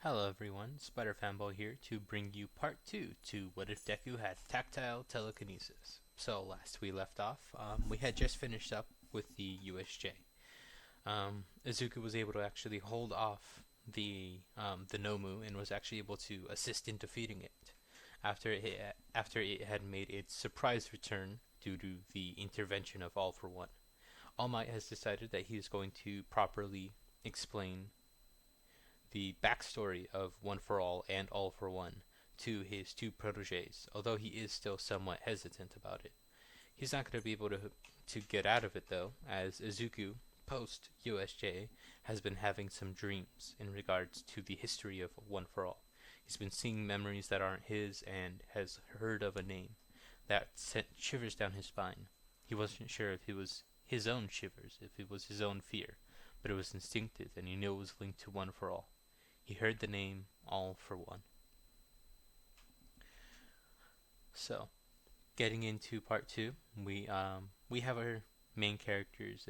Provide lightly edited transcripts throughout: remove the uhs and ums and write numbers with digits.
Hello everyone, Spider Fanboy here to bring you part 2 to What If Deku Had Tactile Telekinesis. So last we left off, we had just finished up with the USJ. Izuku was able to actually hold off the Nomu and was actually able to assist in defeating it after it had made its surprise return due to the intervention of All for One. All Might has decided that he is going to properly explain the backstory of One for All and All for One to his two proteges, although he is still somewhat hesitant about it. He's not going to be able to get out of it though, as Izuku, post USJ, has been having some dreams in regards to the history of One for All. He's been seeing memories that aren't his and has heard of a name that sent shivers down his spine. He wasn't sure if it was his own shivers, if it was his own fear, but it was instinctive and he knew it was linked to One for All. He heard the name All for One. So, getting into part two, we have our main characters,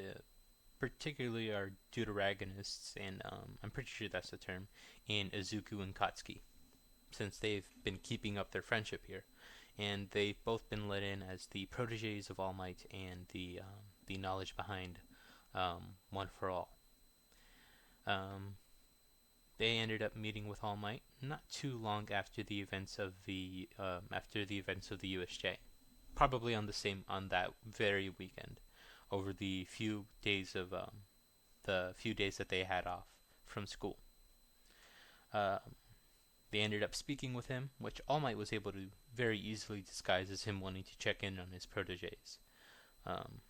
particularly our deuteragonists, and I'm pretty sure that's the term, in Izuku and Katsuki, since they've been keeping up their friendship here, and they've both been let in as the proteges of All Might and the knowledge behind One for All. Um, they ended up meeting with All Might not too long after the events of the USJ, probably on that very weekend, over the few days that they had off from school. Uh, they ended up speaking with him, which All Might was able to very easily disguise as him wanting to check in on his proteges. Um,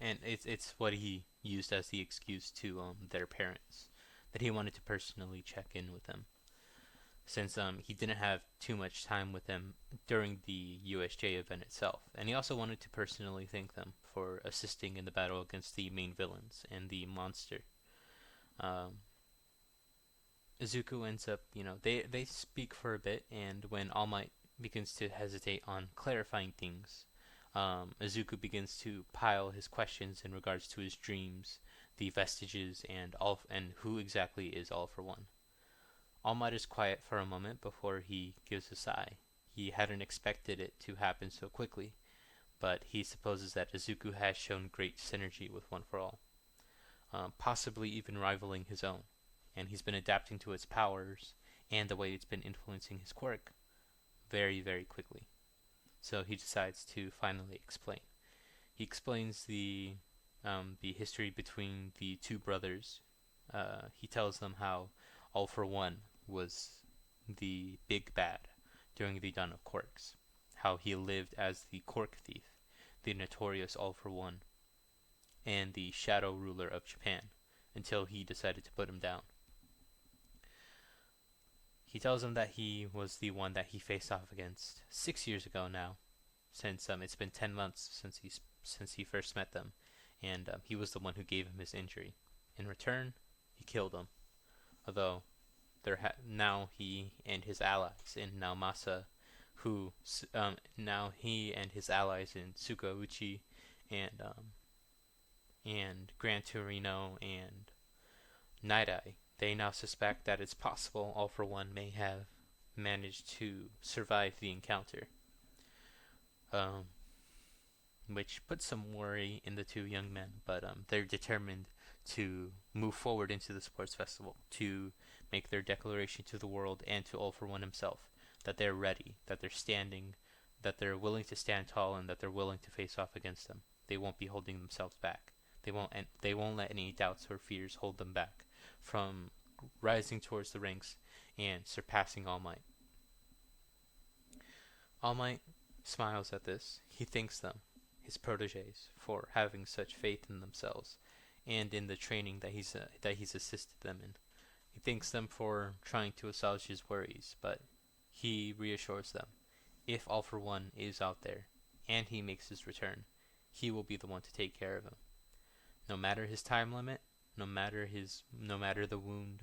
and it's what he used as the excuse to their parents, that he wanted to personally check in with them, since he didn't have too much time with them during the USJ event itself, and he also wanted to personally thank them for assisting in the battle against the main villains and the monster. Um, Izuku ends up, they speak for a bit, and when All Might begins to hesitate on clarifying things, Izuku begins to pile his questions in regards to his dreams, the vestiges, and who exactly is All for One. All Might is quiet for a moment before he gives a sigh. He hadn't expected it to happen so quickly, but he supposes that Izuku has shown great synergy with One for All, possibly even rivaling his own, and he's been adapting to its powers and the way it's been influencing his quirk very, very quickly. So he decides to finally explain. He explains the history between the two brothers. He tells them how All for One was the big bad during the dawn of quirks, how he lived as the Quirk Thief, the notorious All for One, and the shadow ruler of Japan, until he decided to put him down. He tells them that he was the one that he faced off against 6 years ago now, since it's been 10 months since he first met them, and he was the one who gave him his injury. In return, he killed him. Although now he and his allies in Naomasa, now he and his allies in Tsukauchi and Gran Torino and Night-Eye, they now suspect that it's possible All for One may have managed to survive the encounter, um, which puts some worry in the two young men, but they're determined to move forward into the sports festival, to make their declaration to the world and to All for One himself that they're ready, that they're standing, that they're willing to stand tall, and that they're willing to face off against them. They won't be holding themselves back. They won't let any doubts or fears hold them back from rising towards the ranks and surpassing All Might. All Might smiles at this. He thanks them, his proteges, for having such faith in themselves and in the training that he's assisted them in. He thanks them for trying to assuage his worries, but he reassures them, if All for One is out there and he makes his return, he will be the one to take care of him. No matter his time limit, no matter the wound,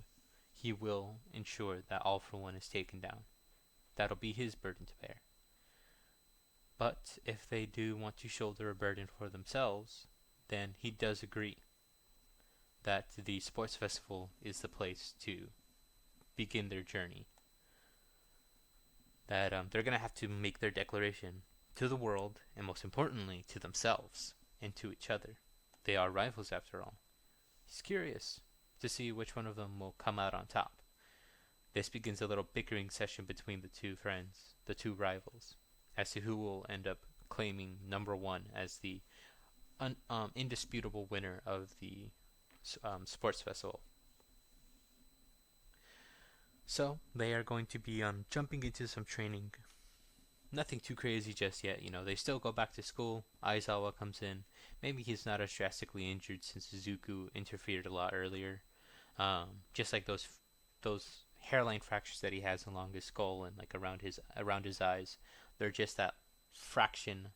he will ensure that All for One is taken down. That'll be his burden to bear. But if they do want to shoulder a burden for themselves, then he does agree. that the sports festival is the place to begin their journey. That they're going to have to make their declaration to the world, and most importantly, to themselves and to each other. They are rivals after all. He's curious to see which one of them will come out on top. This begins a little bickering session between the two friends, the two rivals, as to who will end up claiming number one as the indisputable winner of the sports festival. So they are going to be jumping into some training. Nothing too crazy just yet. They still go back to school. Aizawa comes in. Maybe he's not as drastically injured since Zuku interfered a lot earlier. Just like those hairline fractures that he has along his skull and like around his eyes. They're just that fraction,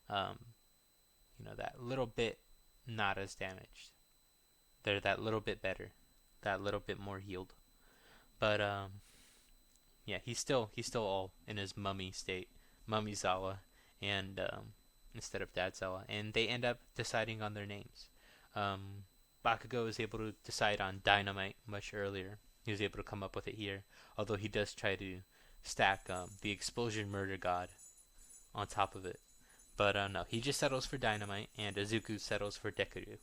that little bit not as damaged. They're that little bit better, that little bit more healed. But yeah, he's still all in his mummy state, Mummy-zawa, and instead of Dad-zawa, and they end up deciding on their names. Bakugo is able to decide on Dynamite much earlier. He was able to come up with it here, although he does try to stack the Explosion Murder God on top of it. But no, he just settles for Dynamite, and Izuku settles for Deku.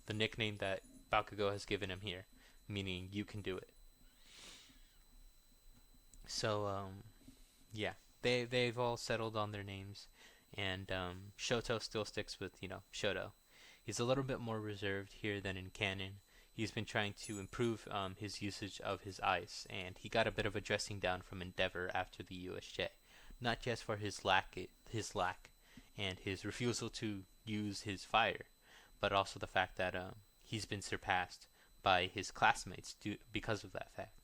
The nickname that Bakugo has given him here, meaning you can do it. So, yeah, they've all settled on their names, and Shoto still sticks with, Shoto. He's a little bit more reserved here than in canon. He's been trying to improve his usage of his ice, and he got a bit of a dressing down from Endeavor after the USJ. Not just for his lack and his refusal to use his fire, but also the fact that he's been surpassed by his classmates because of that fact.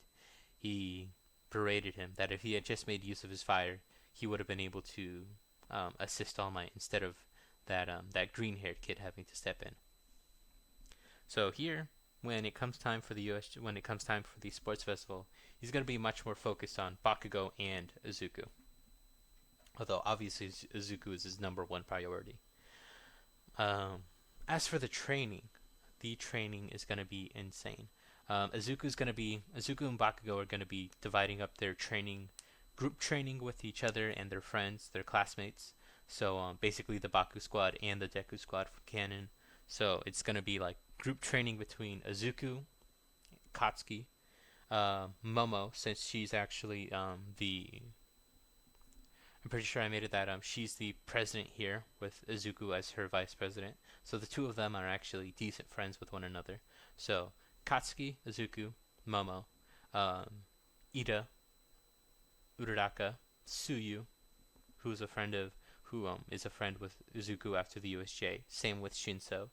He berated him that if he had just made use of his fire, he would have been able to assist All Might instead of that green-haired kid having to step in. So here, when it comes time for the sports festival, he's going to be much more focused on Bakugo and Izuku. Although obviously Izuku is his number one priority. As for the training is going to be insane. Izuku and Bakugo are going to be dividing up their group training with each other and their friends, their classmates. So basically the Baku squad and the Deku squad for canon. So it's going to be like group training between Izuku, Katsuki, Momo, since she's actually I'm pretty sure I made it that she's the president here with Izuku as her vice president. So the two of them are actually decent friends with one another. So Katsuki, Izuku, Momo, Ida, Uraraka, Tsuyu, who is a friend with Izuku after the USJ. Same with Shinso,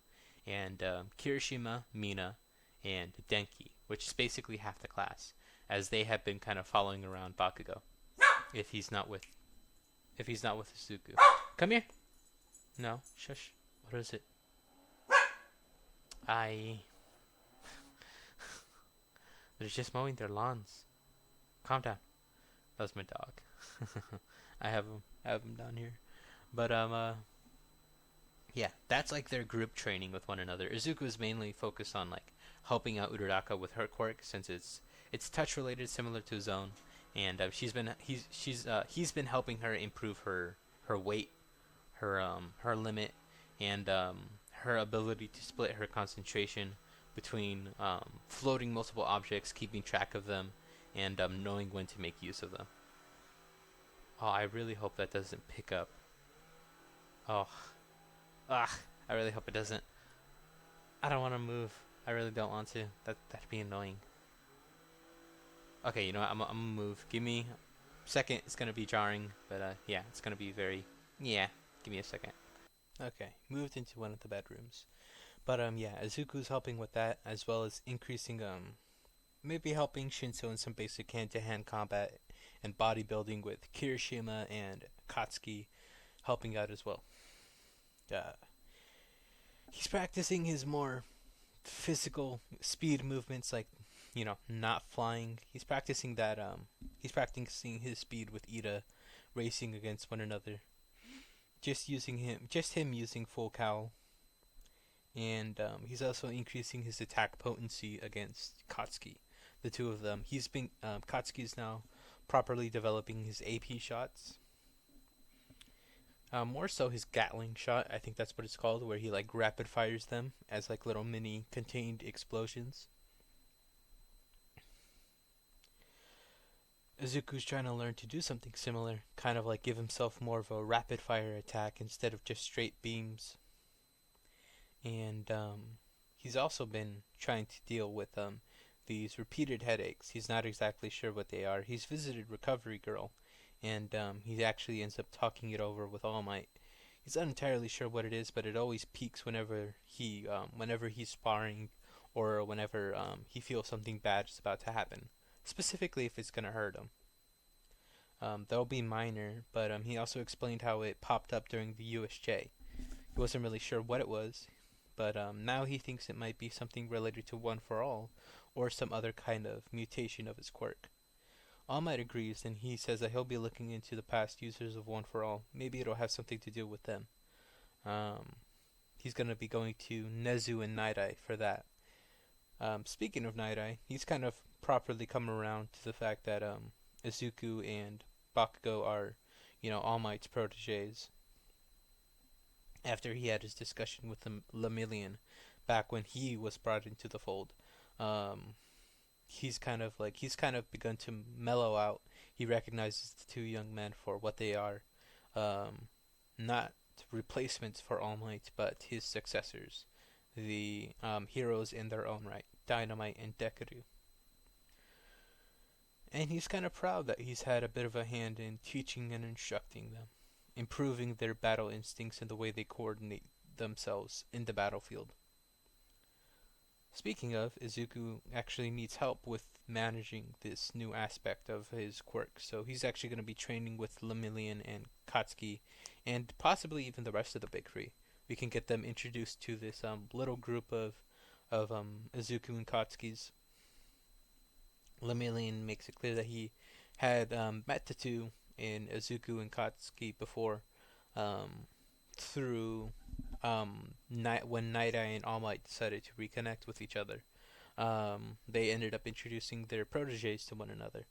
and Kirishima, Mina, and Denki, which is basically half the class, as they have been kind of following around Bakugo. If he's not with Izuku. Come here. No, shush. What is it? They're just mowing their lawns. Calm down. That was my dog. I have him down here. But yeah, that's like their group training with one another. Izuku is mainly focused on like helping out Uraraka with her quirk, since it's touch related, similar to his own, and he's been helping her improve her weight, her limit, and her ability to split her concentration between floating multiple objects, keeping track of them, and knowing when to make use of them. Oh, I really hope that doesn't pick up. Oh, I really hope it doesn't. I don't want to move. I really don't want to. That'd be annoying. Okay, you know what? I'm gonna move. Give me a second. It's gonna be jarring, but yeah, it's gonna be very. Yeah, give me a second. Okay, moved into one of the bedrooms, but yeah, Izuku's helping with that, as well as increasing maybe helping Shinso in some basic hand-to-hand combat and bodybuilding with Kirishima and Katsuki helping out as well. He's practicing his more physical speed movements, like, not flying. He's practicing that. He's practicing his speed with Ida, racing against one another. Just him using full cowl, and he's also increasing his attack potency against Katsuki. The two of them. Katsuki's now properly developing his AP shots. More so his Gatling shot, I think that's what it's called, where he like rapid fires them as like little mini contained explosions. Izuku's trying to learn to do something similar, kind of like give himself more of a rapid fire attack instead of just straight beams. And he's also been trying to deal with these repeated headaches. He's not exactly sure what they are. He's visited Recovery Girl, and he actually ends up talking it over with All Might. He's not entirely sure what it is, but it always peaks whenever he's sparring, or whenever he feels something bad is about to happen. Specifically, if it's gonna hurt him. They'll be minor, but he also explained how it popped up during the USJ. He wasn't really sure what it was, but now he thinks it might be something related to One for All, or some other kind of mutation of his quirk. All Might agrees, and he says that he'll be looking into the past users of One for All. Maybe it'll have something to do with them. He's going to be going to Nezu and Night Eye for that. Speaking of Night Eye, he's kind of properly come around to the fact that Izuku and Bakugo are, All Might's proteges. After he had his discussion with the Lemillion back when he was brought into the fold, he's kind of begun to mellow out. He recognizes the two young men for what they are, not replacements for All Might, but his successors, the heroes in their own right, Dynamite and Deku. And he's kind of proud that he's had a bit of a hand in teaching and instructing them, improving their battle instincts and the way they coordinate themselves in the battlefield. Speaking of, Izuku actually needs help with managing this new aspect of his quirk, so he's actually going to be training with Lemillion and Katsuki, and possibly even the rest of the Big Three. We can get them introduced to this little group of Izuku and Katsuki's. Lemillion makes it clear that he had met the two in Izuku and Katsuki before, through when Night Eye and All Might decided to reconnect with each other. They ended up introducing their proteges to one another.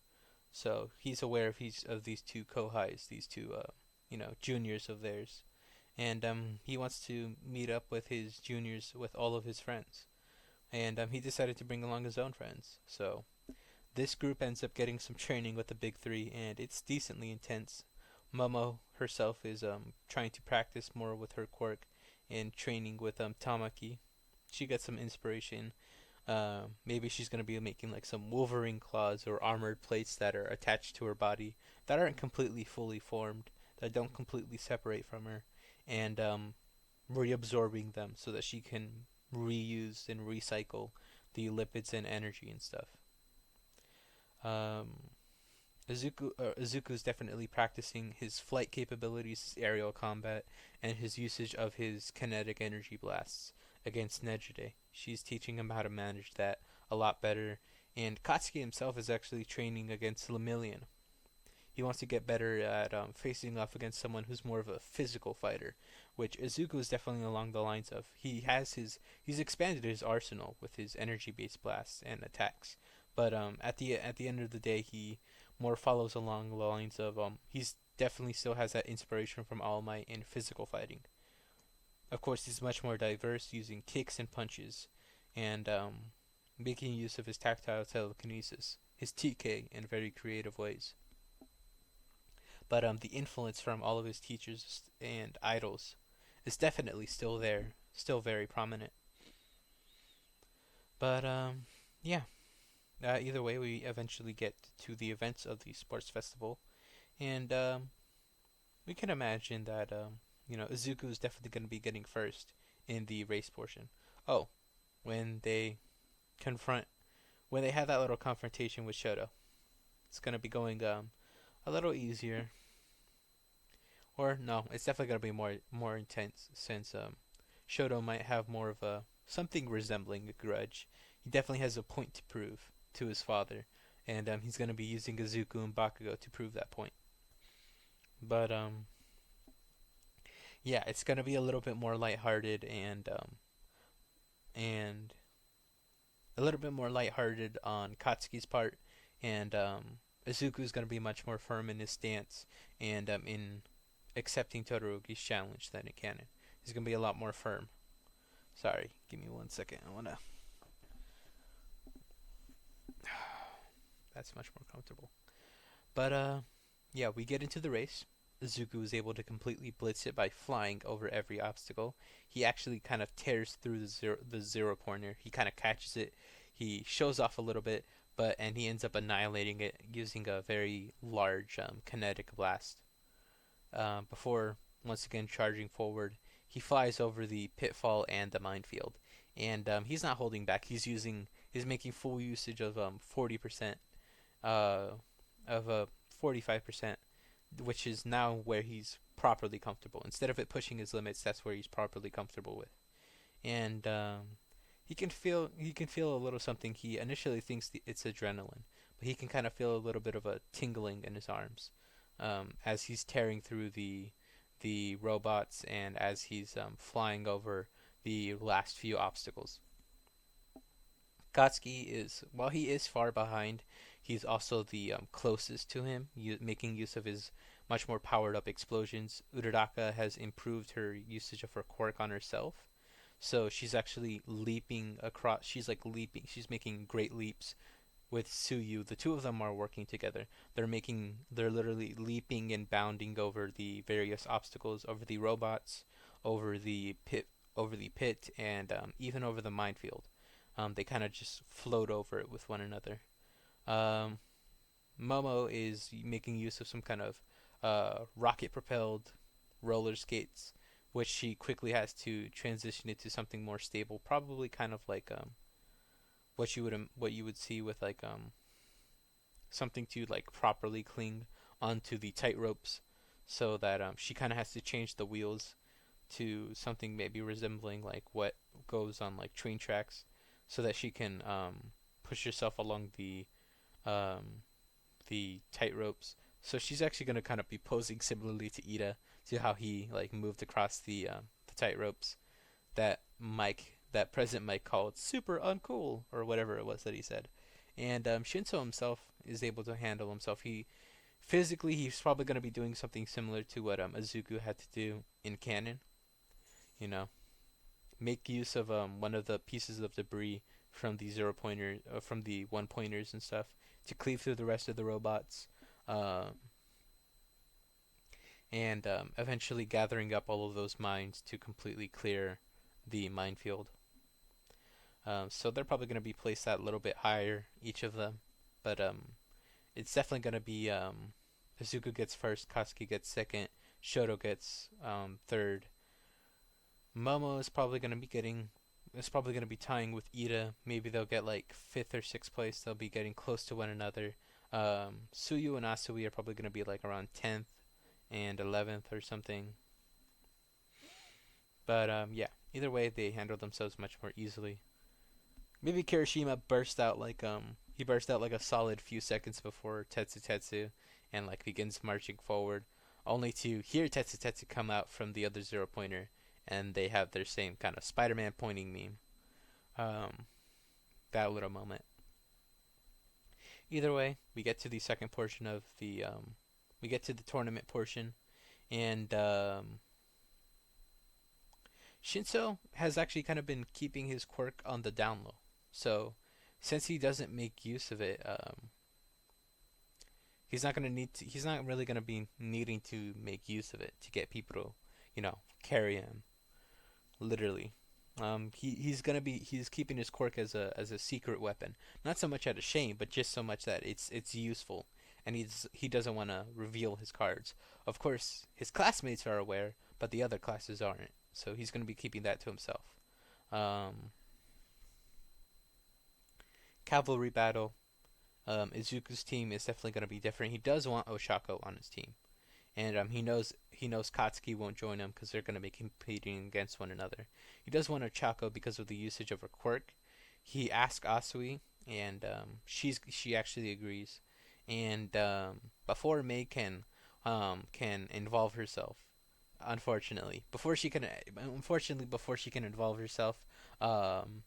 So he's aware of these two kohais, these two juniors of theirs, and he wants to meet up with his juniors with all of his friends, and he decided to bring along his own friends. So this group ends up getting some training with the Big Three, and it's decently intense. Momo herself is trying to practice more with her quirk and training with Tamaki. She gets some inspiration. Maybe she's going to be making like some Wolverine claws or armored plates that are attached to her body that aren't completely fully formed, that don't completely separate from her, and reabsorbing them so that she can reuse and recycle the lipids and energy and stuff. Izuku's definitely practicing his flight capabilities, his aerial combat, and his usage of his kinetic energy blasts against Nejire. She's teaching him how to manage that a lot better, and Katsuki himself is actually training against Lemillion. He wants to get better at facing off against someone who's more of a physical fighter, which Izuku is definitely along the lines of. He's expanded his arsenal with his energy-based blasts and attacks, but at the end of the day, he more follows along the lines of he's definitely still has that inspiration from All Might in physical fighting. Of course, he's much more diverse, using kicks and punches, and making use of his tactile telekinesis, his TK, in very creative ways. But the influence from all of his teachers and idols is definitely still there, still very prominent. But yeah. Either way, we eventually get to the events of the sports festival, and we can imagine that Izuku is definitely going to be getting first in the race portion. Oh, when they when they have that little confrontation with Shoto, it's going to be going a little easier. Or no, it's definitely going to be more intense, since Shoto might have more of a something resembling a grudge. He definitely has a point to prove to his father, and he's going to be using Izuku and Bakugo to prove that point. But yeah, it's going to be a little bit more lighthearted and and a little bit more lighthearted on Katsuki's part, and Izuku is going to be much more firm in his stance and in accepting Todoroki's challenge than in canon. He's going to be a lot more firm. Sorry, give me 1 second. I want to. That's much more comfortable. But yeah, we get into the race. Izuku is able to completely blitz it by flying over every obstacle. He actually kind of tears through the zero corner. He kind of catches it. He shows off a little bit, and he ends up annihilating it using a very large kinetic blast. Before once again charging forward, he flies over the pitfall and the minefield, and he's not holding back. He's making full usage of 40% uh, of 45%, which is now where he's properly comfortable. Instead of it pushing his limits, that's where he's properly comfortable with. And he can feel a little something. He initially thinks it's adrenaline, but he can kind of feel a little bit of a tingling in his arms as he's tearing through the robots and as he's flying over the last few obstacles. Katsuki is, while he is far behind, he's also the closest to him, making use of his much more powered up explosions. Uraraka has improved her usage of her quirk on herself, so she's actually leaping across. She's like leaping. She's making great leaps with Suyu. The two of them are working together. They're literally leaping and bounding over the various obstacles, over the robots, over the pit, and even over the minefield. They kind of just float over it with one another. Um, Momo is making use of some kind of rocket-propelled roller skates, which she quickly has to transition into something more stable. Probably kind of like what you would see with like something to like properly cling onto the tight ropes, so that she kind of has to change the wheels to something maybe resembling like what goes on like train tracks, so that she can push herself along um, the tight ropes. So she's actually going to kind of be posing similarly to Ida, to how he like moved across the tight ropes. That President Mike called super uncool, or whatever it was that he said. And Shinso himself is able to handle himself. He's probably going to be doing something similar to what Izuku had to do in canon. You know, make use of one of the pieces of debris from the zero pointer, from the one pointers and stuff, to cleave through the rest of the robots, uh, and eventually gathering up all of those mines to completely clear the minefield. So they're probably going to be placed a little bit higher, each of them, but it's definitely going to be Izuku gets first, Katsuki gets second, Shoto gets third. Momo is probably going to be getting It's probably going to be tying with Ida. Maybe they'll get like fifth or sixth place. They'll be getting close to one another. Suyu and Asui are probably going to be like around 10th and 11th or something. But yeah, either way, they handle themselves much more easily. Maybe Kirishima burst out like a solid few seconds before Tetsu Tetsu, and like begins marching forward, only to hear Tetsu Tetsu come out from the other zero pointer, and they have their same kind of Spider-Man pointing meme. Um, that little moment. Either way, we get to the second portion of we get to the tournament portion, and Shinso has actually kind of been keeping his quirk on the down low. So, since he doesn't make use of it, he's not really gonna be needing to make use of it to get people to, carry him. Literally, he's keeping his quirk as a secret weapon, not so much out of shame, but just so much that it's useful, and he doesn't want to reveal his cards. Of course, his classmates are aware, but the other classes aren't. So he's gonna be keeping that to himself. Um, Cavalry battle. Izuku's team is definitely gonna be different. He does want Oshako on his team, and he knows Katsuki won't join him because they're going to be competing against one another. He does want Ochako because of the usage of her quirk. He asks Asui, and she actually agrees. And before May can involve herself, unfortunately, before she can involve herself, um,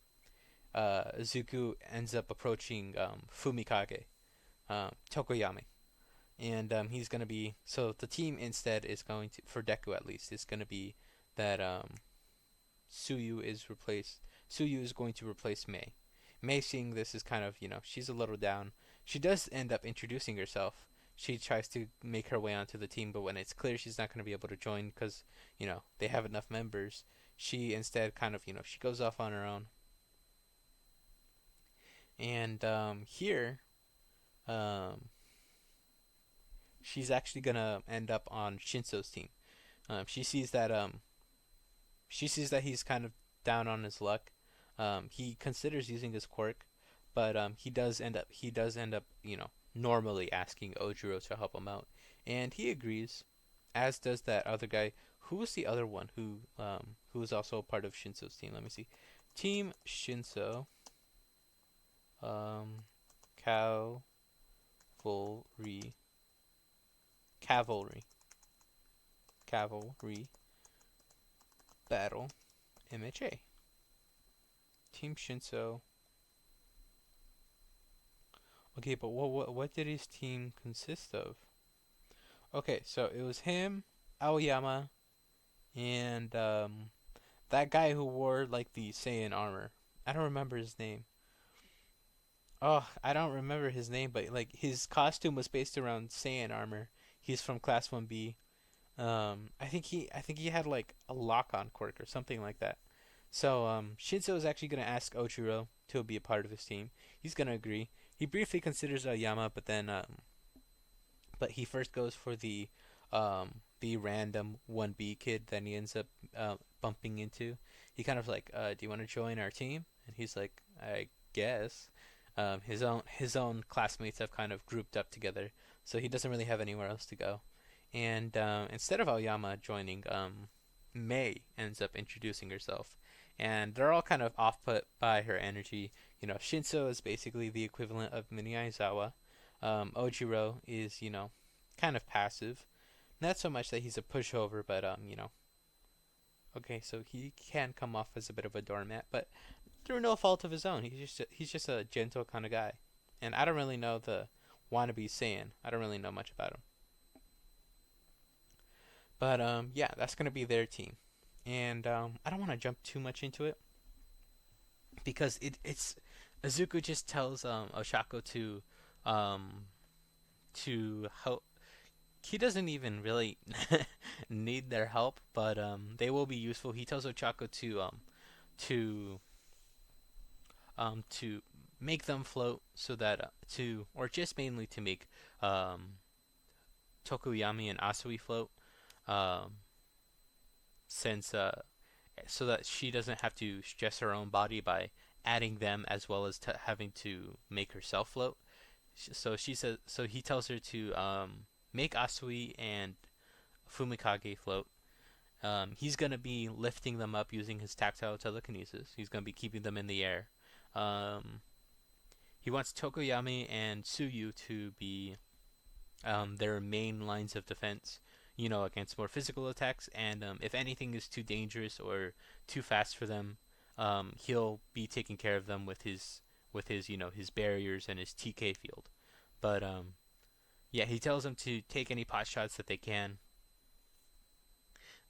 Izuku ends up approaching Fumikage, Tokoyami, and he's gonna be so the team instead is going to for Deku at least is gonna be that Suyu is replaced. Suyu is going to replace Mei. Mei, seeing this, is kind of, she's a little down. She does end up introducing herself. She tries to make her way onto the team, but when it's clear she's not going to be able to join because, they have enough members, she instead kind of, she goes off on her own. And here, um, she's actually going to end up on Shinso's team. She sees that he's kind of down on his luck. He considers using his quirk, but he does end up normally asking Ojiro to help him out, and he agrees. As does that other guy. Who was the other one who was also a part of Shinso's team? Let me see. Team Shinso. Um, Cavalry. Cavalry. Cavalry. Battle. MHA. Team Shinso. Okay, but what did his team consist of? Okay, so it was him, Aoyama, and that guy who wore like the Saiyan armor. I don't remember his name. Oh, I don't remember his name, but like his costume was based around Saiyan armor. He's from Class 1B. I think he had like a lock-on quirk or something like that. So Shinzo is actually gonna ask Ochiro to be a part of his team. He's gonna agree. He briefly considers Yama, but he first goes for the random 1B kid that he ends up bumping into. He kind of like, do you want to join our team? And he's like, I guess. His own classmates have kind of grouped up together, so he doesn't really have anywhere else to go. And instead of Aoyama joining, Mei ends up introducing herself, and they're all kind of off put by her energy. Shinso is basically the equivalent of Mini Aizawa. Ojiro is, kind of passive. Not so much that he's a pushover, but okay, so he can come off as a bit of a doormat, but through no fault of his own. He's just a gentle kind of guy, and I don't really know the wannabe Saiyan. I don't really know much about him, but yeah, that's gonna be their team, and I don't want to jump too much into it because it's Izuku just tells Oshako um to help. He doesn't even really need their help, but they will be useful. He tells Ochako to to make them float so that to or just mainly to make um, Tokuyami and Asui float, um, since so that she doesn't have to stress her own body by adding them as well as having to make herself float. So he tells her to make Asui and Fumikage float. He's gonna be lifting them up using his tactile telekinesis. He's gonna be keeping them in the air. Um, he wants Tokoyami and Tsuyu to be their main lines of defense, against more physical attacks. And if anything is too dangerous or too fast for them, he'll be taking care of them with his barriers and his TK field. But yeah, he tells them to take any pot shots that they can.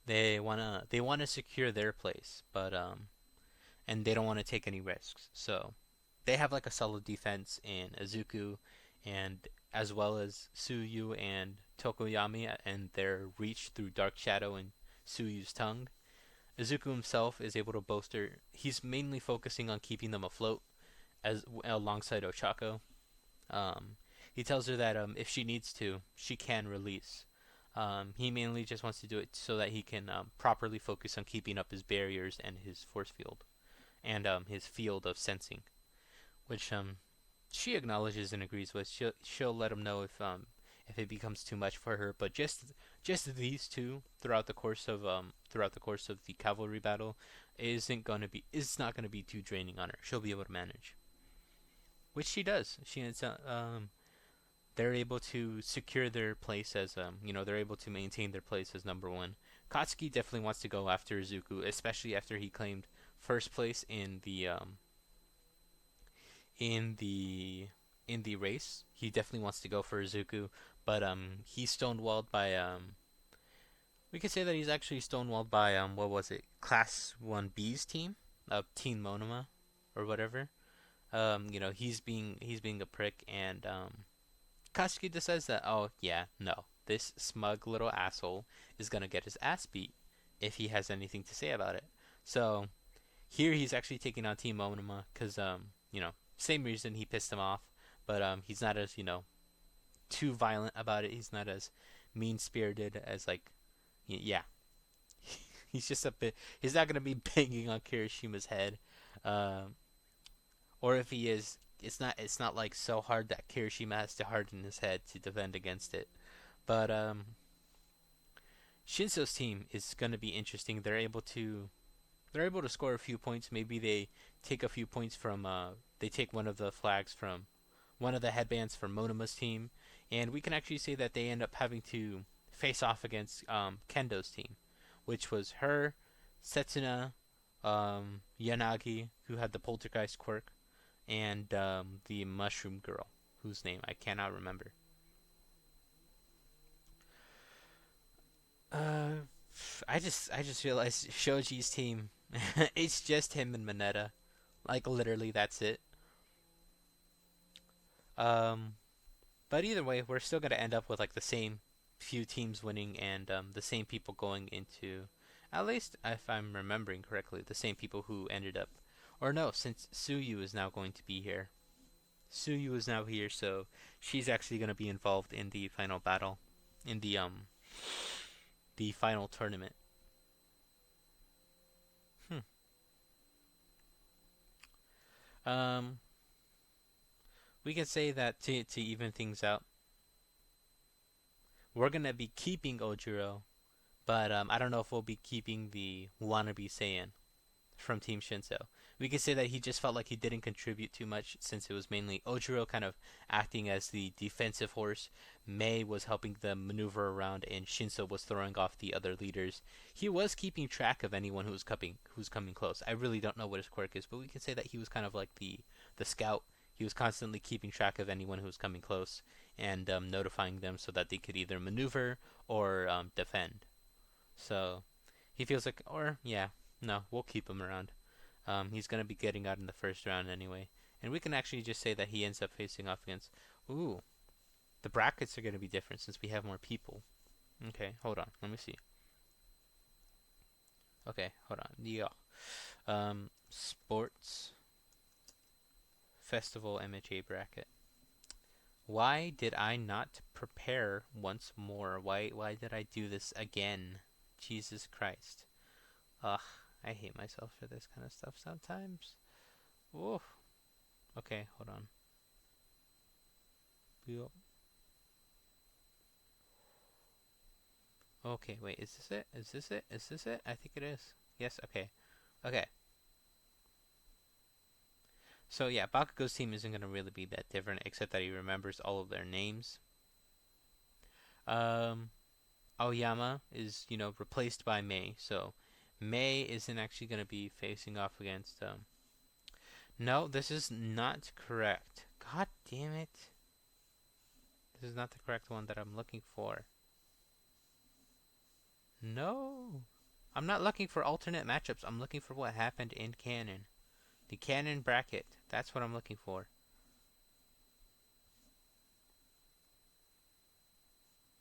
They wanna secure their place, but and they don't want to take any risks. So they have like a solid defense in Izuku, and as well as Suyu and Tokoyami and their reach through Dark Shadow and Suyu's tongue. Izuku himself is able to bolster. He's mainly focusing on keeping them afloat as alongside Ochako. Um, he tells her that if she needs to, she can release. He mainly just wants to do it so that he can properly focus on keeping up his barriers and his force field and his field of sensing, which she acknowledges and agrees with. She'll let him know if it becomes too much for her. But just these two throughout the course of the cavalry battle is not gonna be too draining on her. She'll be able to manage, which she does. They're able to secure their place as they're able to maintain their place as number one. Katsuki definitely wants to go after Izuku, especially after he claimed first place in the in the race. He definitely wants to go for Izuku, but he's stonewalled by we could say that he's actually stonewalled by what was it? Class 1B's team, Team Monoma or whatever. He's being a prick, and Katsuki decides that, oh yeah, no, this smug little asshole is gonna get his ass beat if he has anything to say about it. So here he's actually taking on Team Monoma because same reason he pissed him off, but he's not as too violent about it. He's not as mean spirited as like yeah. He's just a bit. He's not gonna be banging on Kirishima's head, um, or if he is, it's not like so hard that Kirishima has to harden his head to defend against it. But Shinso's team is gonna be interesting. They're able to score a few points. Maybe they take a few points from they take one of the flags from one of the headbands from Monoma's team, and we can actually say that they end up having to face off against Kendo's team, which was her, Setsuna, Yanagi, who had the poltergeist quirk, and the mushroom girl, whose name I cannot remember. Uh, I just realized Shoji's team. It's just him and Mineta. Like literally, that's it. Um, but either way, we're still gonna end up with like the same few teams winning and the same people going into, at least if I'm remembering correctly, the same people who ended up, or no, since Suyu is now going to be here. Suyu is now here, so she's actually gonna be involved in the final battle, in the final tournament. Hmm. Um, we can say that to even things out, we're gonna be keeping Ojiro, but I don't know if we'll be keeping the wannabe Saiyan from Team Shinso. We could say that he just felt like he didn't contribute too much since it was mainly Ojiro kind of acting as the defensive horse. Mei was helping them maneuver around, and Shinso was throwing off the other leaders. He was keeping track of anyone who's coming close. I really don't know what his quirk is, but we can say that he was kind of like the scout. He was constantly keeping track of anyone who was coming close and notifying them so that they could either maneuver or defend. So he feels like, or yeah, no, we'll keep him around. He's going to be getting out in the first round anyway. And we can actually just say that he ends up facing off against. Ooh, the brackets are going to be different since we have more people. Okay, hold on. Let me see. Okay, hold on. Yeah. Sports Festival MHA bracket. Why did I not prepare once more? Why did I do this again? Jesus Christ. Ugh, I hate myself for this kind of stuff sometimes. Oof. Okay, hold on. Yup. Okay, wait, is this it? Is this it? Is this it? I think it is. Yes, okay. Okay. So yeah, Bakugo's team isn't gonna really be that different, except that he remembers all of their names. Um, Aoyama is, replaced by Mei, so Mei isn't actually gonna be facing off against No, this is not correct. God damn it. This is not the correct one that I'm looking for. No. I'm not looking for alternate matchups. I'm looking for what happened in canon. The canon bracket. That's what I'm looking for.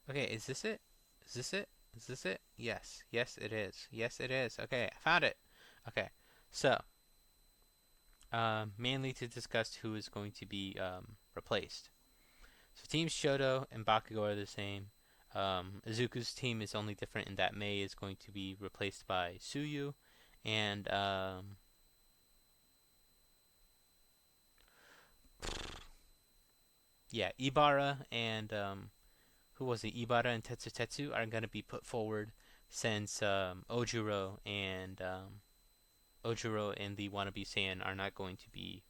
Okay, is this it? Is this it? Is this it? Yes. Yes, it is. Yes, it is. Okay, I found it. Okay. So, mainly to discuss who is going to be replaced. So teams Shoto and Bakugo are the same. Izuku's team is only different in that Mei is going to be replaced by Suyu, and yeah, Ibara and who was it? Ibara and Tetsu are going to be put forward since Ojiro and the wannabe Saiyan are not going to be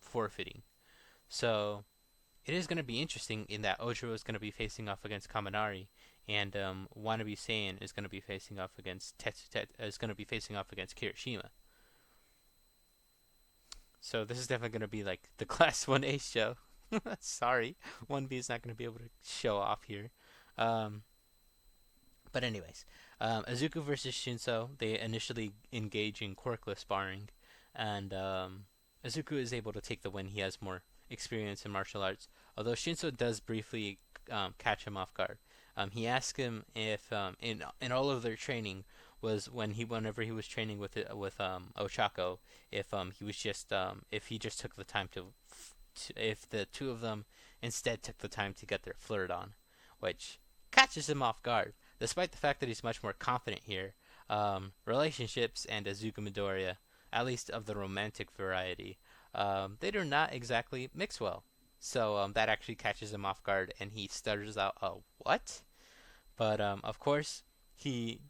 forfeiting. So it is going to be interesting in that Ojiro is going to be facing off against Kaminari, and Wannabe Saiyan is going to be facing off against is going to be facing off against Kirishima. So this is definitely gonna be like the Class 1A show. Sorry, 1B is not gonna be able to show off here. Um, but anyways, Azuku versus Shinso. They initially engage in quirkless sparring, and Azuku is able to take the win. He has more experience in martial arts, although Shinso does briefly catch him off guard. He asks him if in all of their training was whenever he was training with Ochako, if he was just if he just took the time if the two of them instead took the time to get their flirt on, which catches him off guard despite the fact that he's much more confident here. Relationships and Azuka Midoriya, at least of the romantic variety, they do not exactly mix well. So that actually catches him off guard, and he stutters out, "Oh, what?" But of course, he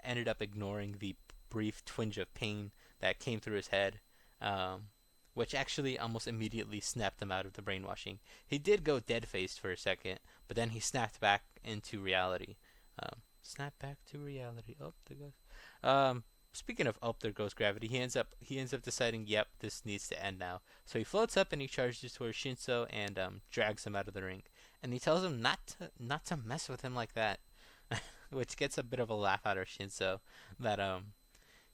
ended up ignoring the brief twinge of pain that came through his head, um, which actually almost immediately snapped him out of the brainwashing. He did go dead faced for a second, but then he snapped back into reality. Snap back to reality. Oh, there goes. Speaking of oh, there goes gravity. He ends up deciding, yep, this needs to end now. So he floats up and he charges towards Shinso and drags him out of the ring. And he tells him not to mess with him like that, which gets a bit of a laugh out of Shinso. That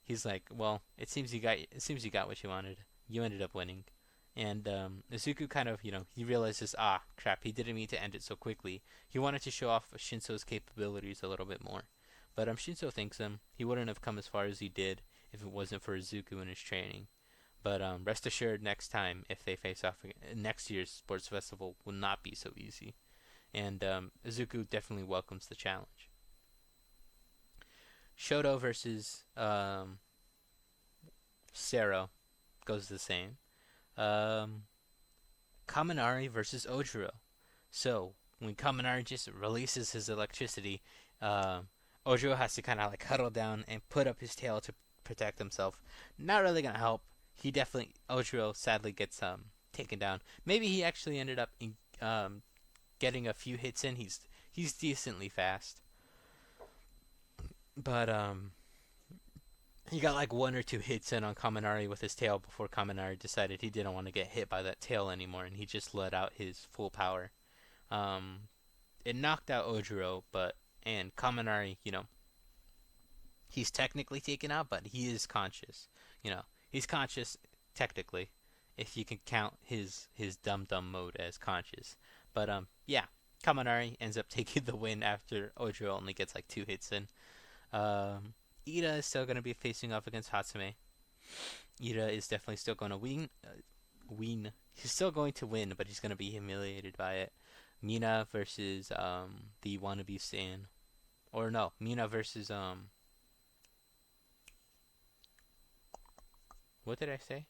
he's like, well, it seems you got what you wanted. You ended up winning. And Izuku kind of, he realizes, ah, crap, he didn't mean to end it so quickly. He wanted to show off Shinso's capabilities a little bit more. But Shinso thanks him. He wouldn't have come as far as he did if it wasn't for Izuku and his training. But rest assured, next time, if they face off again, next year's sports festival will not be so easy. And Izuku definitely welcomes the challenge. Shoto versus Sero goes the same. Um, Kaminari versus Ojiro. So when Kaminari just releases his electricity, Ojiro has to kind of like huddle down and put up his tail to protect himself. Not really gonna help. Ojiro sadly gets taken down. Maybe he actually ended up getting a few hits in. He's decently fast, but he got like one or two hits in on Kaminari with his tail before Kaminari decided he didn't want to get hit by that tail anymore, and he just let out his full power. Um, it knocked out Ojiro, and Kaminari, he's technically taken out, but he is conscious. He's conscious technically, if you can count his dum dum mode as conscious. But yeah, Kaminari ends up taking the win after Ojiro only gets like two hits in. Um, Ida is still going to be facing off against Hatsume. Ida is definitely still going to win. He's still going to win, but he's going to be humiliated by it. Mina versus the wannabe Stan, or no, Mina versus what did I say?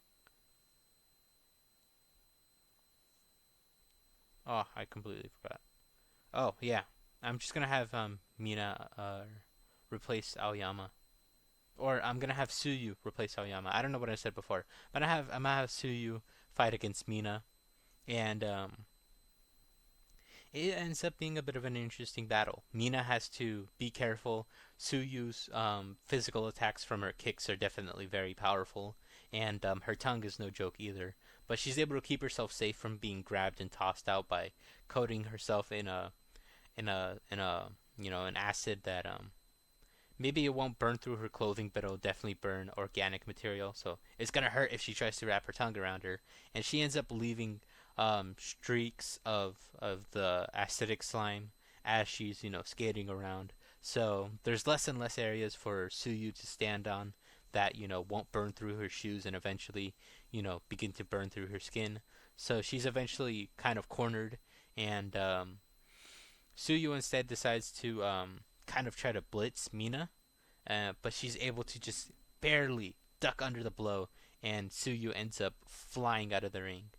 Oh, I completely forgot. Oh yeah, I'm just gonna have Mina replace Aoyama, or I'm gonna have Suyu replace Aoyama. I don't know what I said before, but I'm gonna have Suyu fight against Mina, and it ends up being a bit of an interesting battle. Mina has to be careful. Suyu's physical attacks from her kicks are definitely very powerful, and her tongue is no joke either. But she's able to keep herself safe from being grabbed and tossed out by coating herself in a an acid that maybe it won't burn through her clothing, but it'll definitely burn organic material. So it's gonna hurt if she tries to wrap her tongue around her, and she ends up leaving streaks of the acidic slime as she's skating around. So there's less and less areas for Suyu to stand on that won't burn through her shoes and eventually begin to burn through her skin. So she's eventually kind of cornered, and Suyu instead decides to kind of try to blitz Mina, but she's able to just barely duck under the blow, and Suyu ends up flying out of the ring.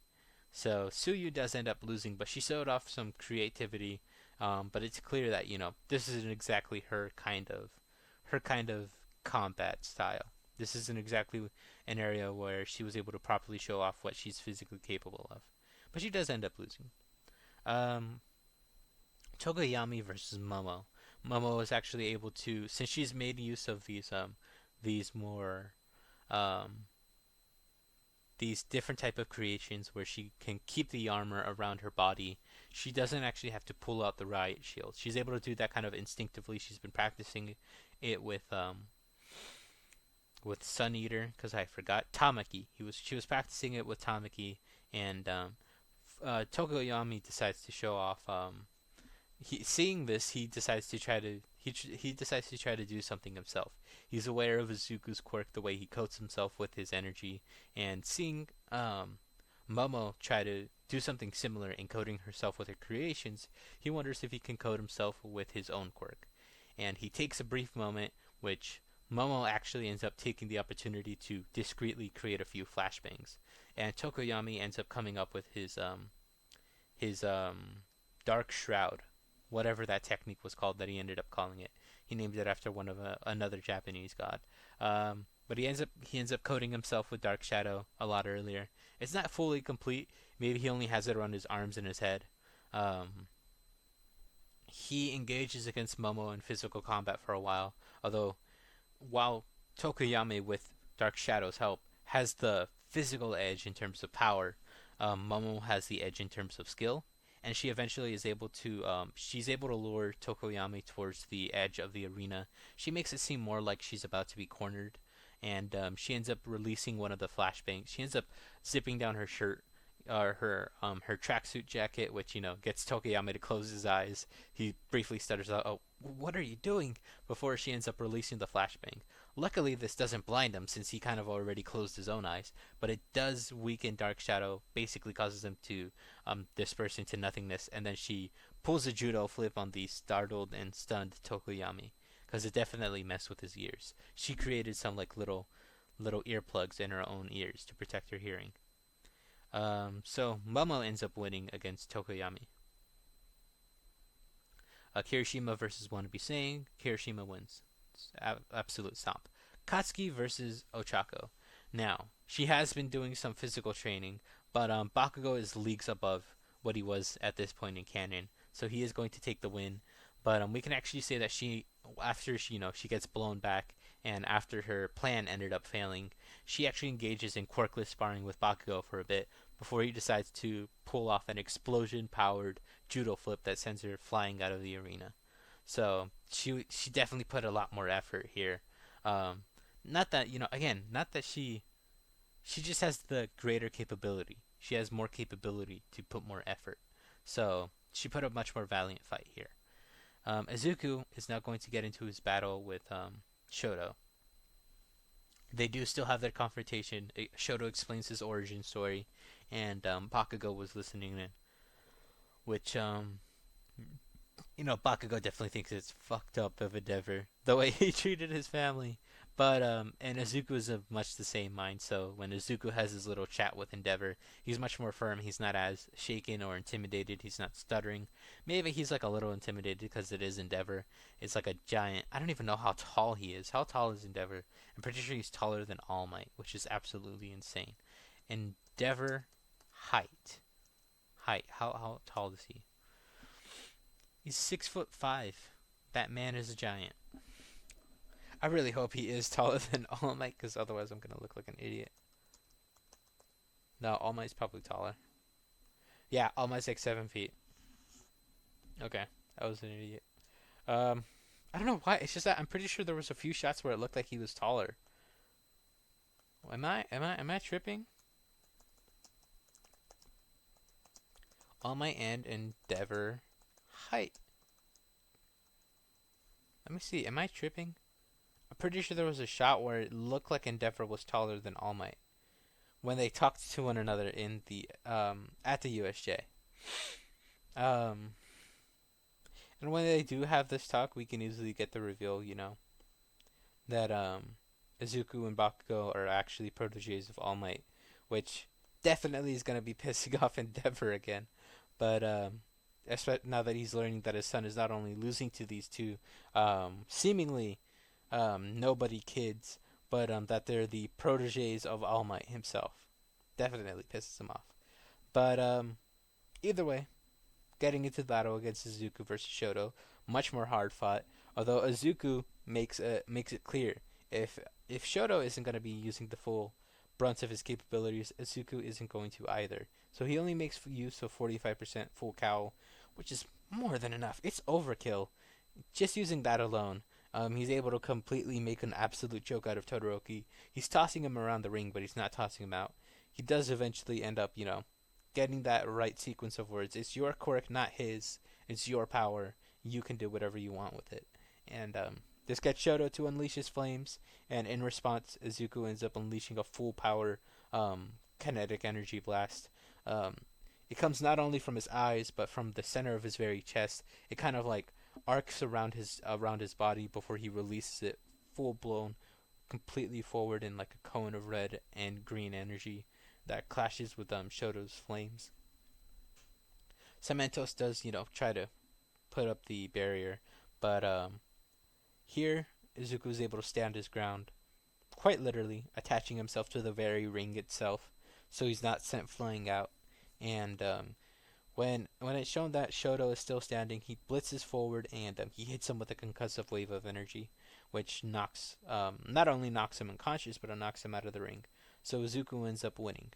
So Suyu does end up losing, but she showed off some creativity. But it's clear that this isn't exactly her kind of combat style. This isn't exactly an area where she was able to properly show off what she's physically capable of. But she does end up losing. Um, Togoyami versus Momo. Momo is actually able to, since she's made use of these more um, these different type of creations where she can keep the armor around her body. She doesn't actually have to pull out the riot shield. She's able to do that kind of instinctively. She's been practicing it with Sun Eater, because I forgot Tamaki. She was practicing it with Tamaki, and Tokoyami decides to show off. Seeing this, he decides to try to do something himself. He's aware of Izuku's quirk, the way he coats himself with his energy, and seeing Momo try to do something similar in coating herself with her creations, he wonders if he can coat himself with his own quirk. And he takes a brief moment, which Momo actually ends up taking the opportunity to discreetly create a few flashbangs, and Tokoyami ends up coming up with his dark shroud, whatever that technique was called that he ended up calling it. He named it after one of another Japanese god. But he ends up coating himself with dark shadow a lot earlier. It's not fully complete. Maybe he only has it around his arms and his head. He engages against Momo in physical combat for a while Tokoyami, with Dark Shadow's help, has the physical edge in terms of power, Momo has the edge in terms of skill, and she eventually is able to she's able to lure Tokoyami towards the edge of the arena. She makes it seem more like she's about to be cornered, and she ends up releasing one of the flashbangs. She ends up zipping down her shirt, or her tracksuit jacket, which gets Tokoyami to close his eyes. He briefly stutters out, "Oh, what are you doing?" before she ends up releasing the flashbang. Luckily, this doesn't blind him since he kind of already closed his own eyes, but it does weaken Dark Shadow, basically causes him to disperse into nothingness, and then she pulls a judo flip on the startled and stunned Tokoyami, because it definitely messed with his ears. She created some like little earplugs in her own ears to protect her hearing. So Momo ends up winning against Tokoyami. Kirishima versus Wannabe Sane. Kirishima wins. It's absolute stomp. Katsuki versus Ochako. Now, she has been doing some physical training, but Bakugo is leagues above what he was at this point in canon, so he is going to take the win. But we can actually say that after she gets blown back, and after her plan ended up failing, she actually engages in quirkless sparring with Bakugo for a bit before he decides to pull off an explosion-powered judo flip that sends her flying out of the arena. So she definitely put a lot more effort here. Not that not that she just has the greater capability. She has more capability to put more effort. So she put a much more valiant fight here. Izuku is now going to get into his battle with Shoto. They do still have their confrontation. Shoto explains his origin story, and Bakugo was listening in, which Bakugo definitely thinks it's fucked up of Endeavor the way he treated his family. But and Izuku is of much the same mind. So when Izuku has his little chat with Endeavor, he's much more firm. He's not as shaken or intimidated. He's not stuttering. Maybe he's like a little intimidated because it is Endeavor. It's like a giant. I don't even know how tall he is. How tall is Endeavor? I'm pretty sure he's taller than All Might, which is absolutely insane. Endeavor height. How tall is he? He's 6'5". That man is a giant. I really hope he is taller than All Might, because otherwise I'm gonna look like an idiot. No, All Might's probably taller. Yeah, All Might's like 7 feet. Okay, I was an idiot. I don't know why. It's just that I'm pretty sure there was a few shots where it looked like he was taller. Am I tripping? All Might and Endeavor height. Let me see. Am I tripping? I'm pretty sure there was a shot where it looked like Endeavor was taller than All Might when they talked to one another in the at the USJ. And when they do have this talk, we can easily get the reveal, that Izuku and Bakugo are actually proteges of All Might, which definitely is going to be pissing off Endeavor again. But now that he's learning that his son is not only losing to these two seemingly nobody kids, but that they're the proteges of All Might himself. Definitely pisses him off. But either way, getting into the battle against Izuku versus Shoto, much more hard fought. Although Izuku makes it clear, if Shoto isn't going to be using the full brunt of his capabilities, Izuku isn't going to either. So he only makes use of 45% full cowl, which is more than enough. It's overkill. Just using that alone, he's able to completely make an absolute joke out of Todoroki. He's tossing him around the ring, but he's not tossing him out. He does eventually end up, getting that right sequence of words. It's your quirk, not his. It's your power. You can do whatever you want with it. And this gets Shoto to unleash his flames, and in response, Izuku ends up unleashing a full power kinetic energy blast. Um, it comes not only from his eyes, but from the center of his very chest. It kind of like arcs around his body before he releases it full blown, completely forward in like a cone of red and green energy that clashes with Shoto's flames. Cementos does, try to put up the barrier, but here Izuku is able to stand his ground, quite literally attaching himself to the very ring itself, so he's not sent flying out. And when it's shown that Shoto is still standing, he blitzes forward and he hits him with a concussive wave of energy, which knocks not only knocks him unconscious, but it knocks him out of the ring. So Izuku ends up winning.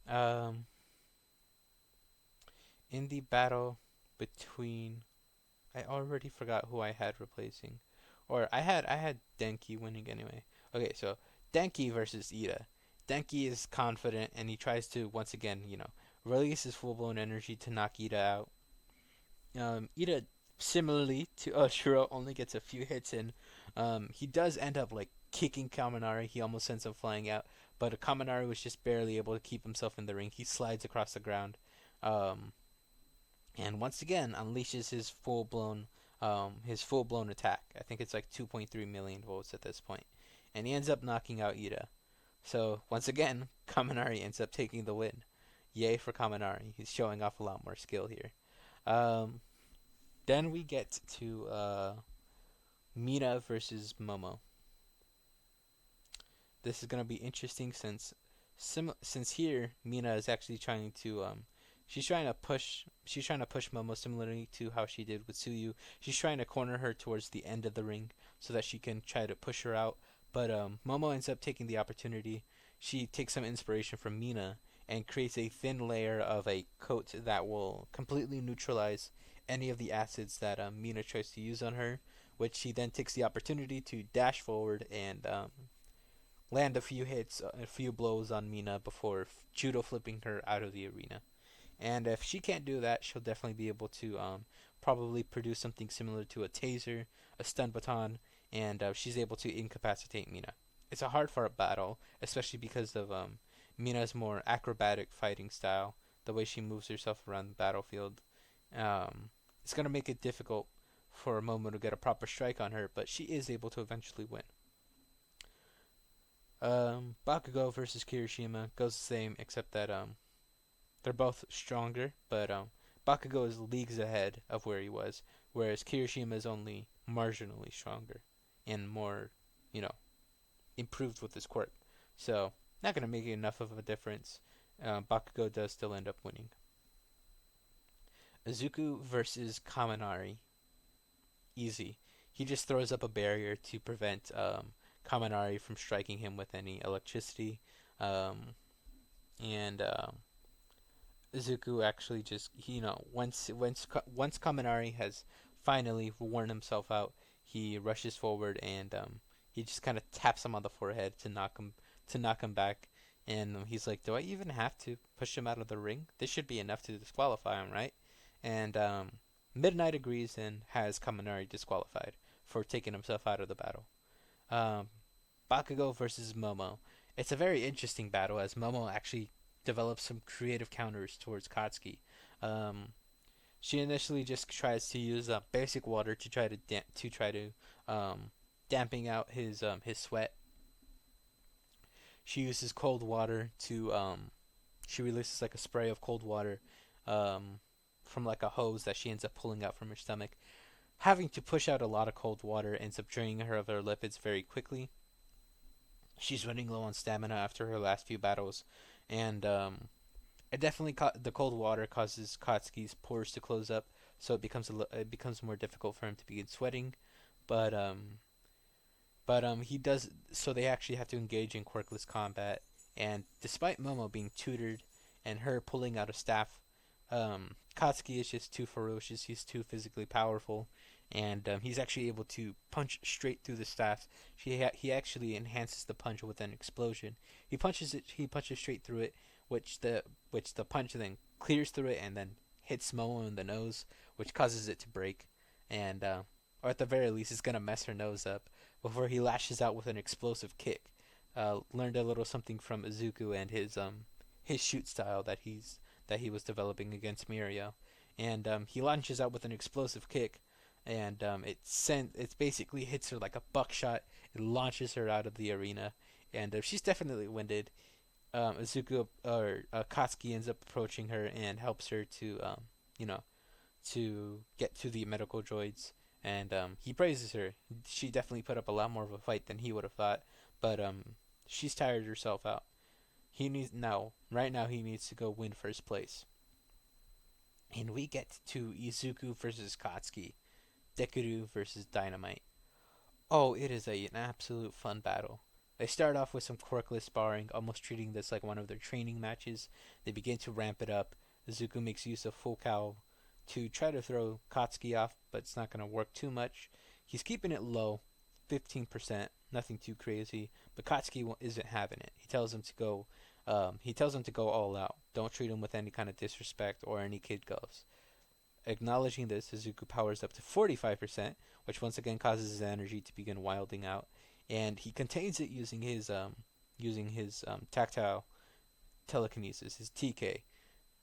Um, in the battle between, I already forgot who I had replacing, or I had Denki winning anyway. Okay, so Denki versus Ida. Denki is confident and he tries to once again, release his full blown energy to knock Ida out. Ida, similarly to Oshiro, only gets a few hits in. He does end up like kicking Kaminari. He almost sends him flying out, but Kaminari was just barely able to keep himself in the ring. He slides across the ground, um, and once again unleashes his full blown attack. I think it's like 2.3 million volts at this point, and he ends up knocking out Ida. So once again, Kaminari ends up taking the win. Yay for Kaminari. He's showing off a lot more skill here. Um, then we get to Mina versus Momo. This is gonna be interesting since here Mina is actually trying to she's trying to push Momo similarly to how she did with Suyu. She's trying to corner her towards the end of the ring so that she can try to push her out. But Momo ends up taking the opportunity. She takes some inspiration from Mina and creates a thin layer of a coat that will completely neutralize any of the acids that Mina tries to use on her, which she then takes the opportunity to dash forward and land a few hits, a few blows on Mina before judo flipping her out of the arena. And if she can't do that, she'll definitely be able to probably produce something similar to a taser, a stun baton, and she's able to incapacitate Mina. It's a hard fought battle, especially because of Mina's more acrobatic fighting style, the way she moves herself around the battlefield. It's going to make it difficult for Momo to get a proper strike on her, but she is able to eventually win. Bakugo versus Kirishima goes the same, except that they're both stronger, but Bakugo is leagues ahead of where he was, whereas Kirishima is only marginally stronger and more, improved with his quirk. So, not going to make enough of a difference. Bakugo does still end up winning. Izuku versus Kaminari. Easy. He just throws up a barrier to prevent Kaminari from striking him with any electricity. And Izuku actually just, once Kaminari has finally worn himself out, he rushes forward and he just kind of taps him on the forehead to knock him back. And he's like, "Do I even have to push him out of the ring? This should be enough to disqualify him, right?" And Midnight agrees and has Kaminari disqualified for taking himself out of the battle. Um, Bakugo versus Momo. It's a very interesting battle as Momo actually develops some creative counters towards Katsuki. Um, she initially just tries to use basic water to try to damping out his sweat. She uses cold water to she releases like a spray of cold water um, from like a hose that she ends up pulling out from her stomach. Having to push out a lot of cold water ends up draining her of her lipids very quickly. She's running low on stamina after her last few battles, and it definitely the cold water causes Katsuki's pores to close up, so it becomes more difficult for him to begin sweating. But But he does so they actually have to engage in quirkless combat. And despite Momo being tutored and her pulling out a staff, Katsuki is just too ferocious. He's too physically powerful, and he's actually able to punch straight through the staff. He actually enhances the punch with an explosion. He punches it. He punches straight through it, which the punch then clears through it and then hits Momo in the nose, which causes it to break, and or at the very least, it's gonna mess her nose up before he lashes out with an explosive kick. Learned a little something from Izuku and his shoot style that he was developing against Mirio, and he launches out with an explosive kick, and it basically hits her like a buckshot. It launches her out of the arena, and she's definitely winded. Izuku or Katsuki ends up approaching her and helps her to you know to get to the medical droids, and he praises her. She definitely put up a lot more of a fight than he would have thought, but she's tired herself out. Right now, he needs to go win first place. And we get to Izuku versus Katsuki, Deku versus Dynamite. Oh, it is an absolute fun battle. They start off with some quirkless sparring, almost treating this like one of their training matches. They begin to ramp it up. Izuku makes use of full cowl to try to throw Katsuki off, but it's not going to work too much. He's keeping it low, 15%, nothing too crazy, but Katsuki isn't having it. He tells him to go. He tells him to go all out. Don't treat him with any kind of disrespect or any kid gloves. Acknowledging this, Izuku powers up to 45%, which once again causes his energy to begin wilding out, and he contains it using his tactile telekinesis, his TK.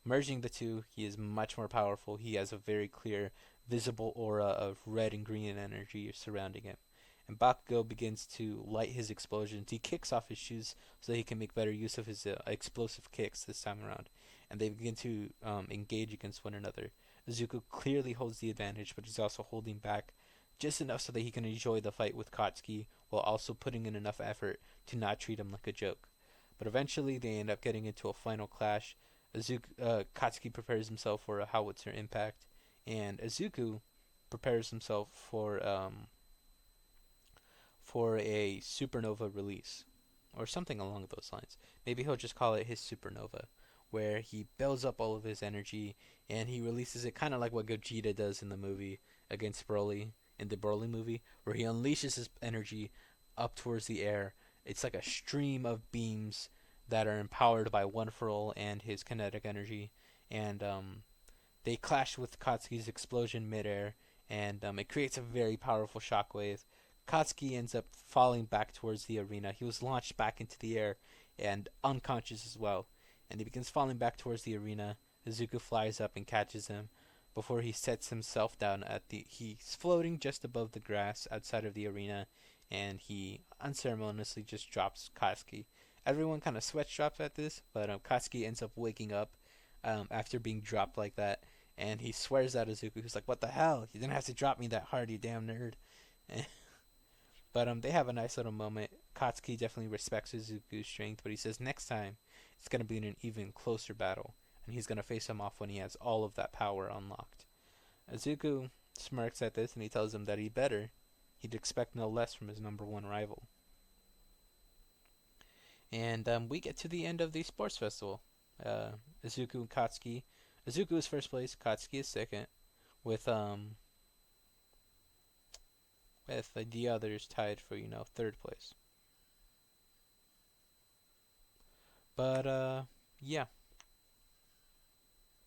Merging the two, he is much more powerful. He has a very clear, visible aura of red and green energy surrounding him. And Bakugo begins to light his explosions. He kicks off his shoes so that he can make better use of his explosive kicks this time around. And they begin to engage against one another. Izuku clearly holds the advantage, but he's also holding back just enough so that he can enjoy the fight with Katsuki while also putting in enough effort to not treat him like a joke. But eventually, they end up getting into a final clash. Katsuki prepares himself for a howitzer impact, and Izuku prepares himself for a supernova release, or something along those lines. Maybe he'll just call it his supernova, where he builds up all of his energy and he releases it kind of like what Gogeta does in the movie against Broly, in the Broly movie, where he unleashes his energy up towards the air. It's like a stream of beams that are empowered by One For All and his kinetic energy, and they clash with Katsuki's explosion midair, and it creates a very powerful shockwave. Katsuki ends up falling back towards the arena. He was launched back into the air and unconscious as well, and he begins falling back towards the arena. Izuku flies up and catches him before he sets himself down he's floating just above the grass outside of the arena, and he unceremoniously just drops Katsuki. Everyone kind of sweat drops at this, but Katsuki ends up waking up after being dropped like that, and he swears at Izuku, who's like, "What the hell? You didn't have to drop me that hard, you damn nerd." But they have a nice little moment. Katsuki definitely respects Izuku's strength, but he says next time it's going to be in an even closer battle, and he's going to face him off when he has all of that power unlocked. Izuku smirks at this, and he tells him that he'd expect no less from his number one rival. And we get to the end of the sports festival. Izuku and Katsuki. Izuku is first place. Katsuki is second, with the others tied for third place. But yeah,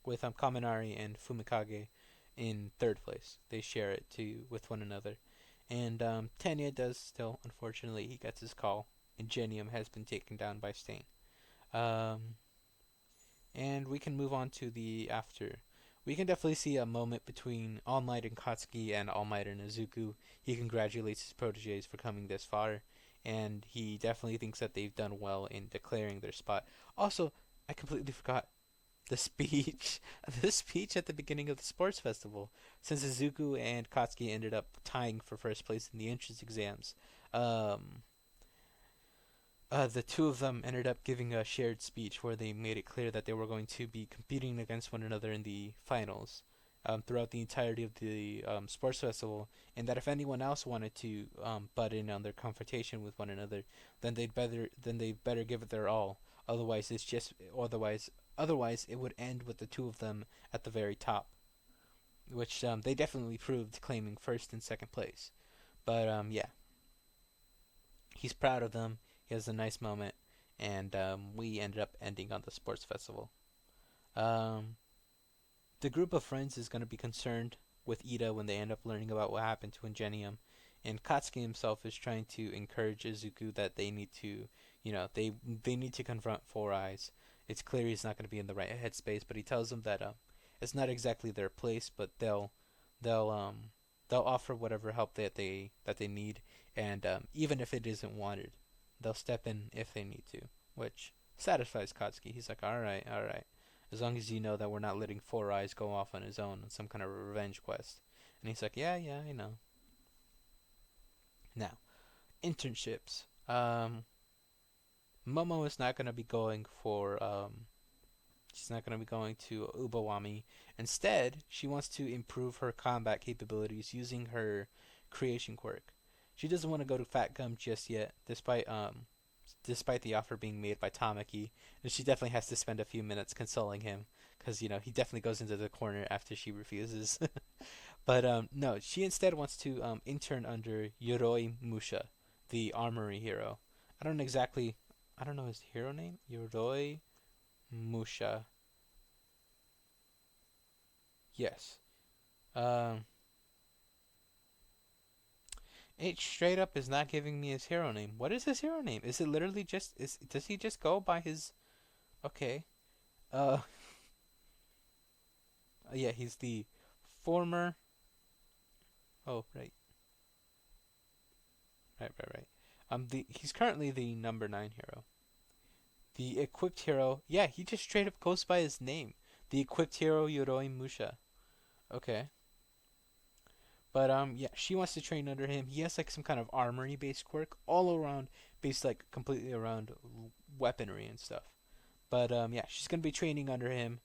with Kaminari and Fumikage in third place, they share it with one another. And Tenya does still, unfortunately, he gets his call. Ingenium has been taken down by Stain. And we can move on to the after. We can definitely see a moment between All Might and Katsuki and All Might and Izuku. He congratulates his proteges for coming this far, and he definitely thinks that they've done well in declaring their spot. Also, I completely forgot the speech, the speech at the beginning of the sports festival. Since Izuku and Katsuki ended up tying for first place in the entrance exams, the two of them ended up giving a shared speech where they made it clear that they were going to be competing against one another in the finals. throughout the entirety of the sports festival, and that if anyone else wanted to butt in on their confrontation with one another, then they'd better give it their all. Otherwise it would end with the two of them at the very top, which they definitely proved, claiming first and second place. But yeah, he's proud of them. He has a nice moment, and we ended up ending on the sports festival. Um, the group of friends is going to be concerned with Ida when they end up learning about what happened to Ingenium, and Katsuki himself is trying to encourage Izuku that they need to, they need to confront Four Eyes. It's clear he's not going to be in the right headspace, but he tells them that it's not exactly their place, but they'll they'll offer whatever help that they need, and even if it isn't wanted, they'll step in if they need to, which satisfies Katsuki. He's like, all right, all right, as long as you know that we're not letting Four Eyes go off on his own on some kind of revenge quest. And he's like, yeah, yeah, I know. Now, internships. Momo is not going to be going for she's not going to be going to Ubawami. Instead, she wants to improve her combat capabilities using her creation quirk. She doesn't want to go to Fat Gum just yet, despite the offer being made by Tamaki, and she definitely has to spend a few minutes consoling him because he definitely goes into the corner after she refuses. But no, she instead wants to intern under Yoroi Musha, the armory hero. I don't exactly, I don't know his hero name. Yoroi Musha. Yes. Um, it straight up is not giving me his hero name. What is his hero name? Is it literally just is? Does he just go by his? Okay. Uh, yeah, he's the former. Oh, right, right. He's currently the number 9 hero. The equipped hero. Yeah, he just straight up goes by his name. The equipped hero Yoroi Musha. Okay. But yeah, she wants to train under him. He has like some kind of armory based quirk all around, based like completely around weaponry and stuff. But yeah, she's gonna be training under him.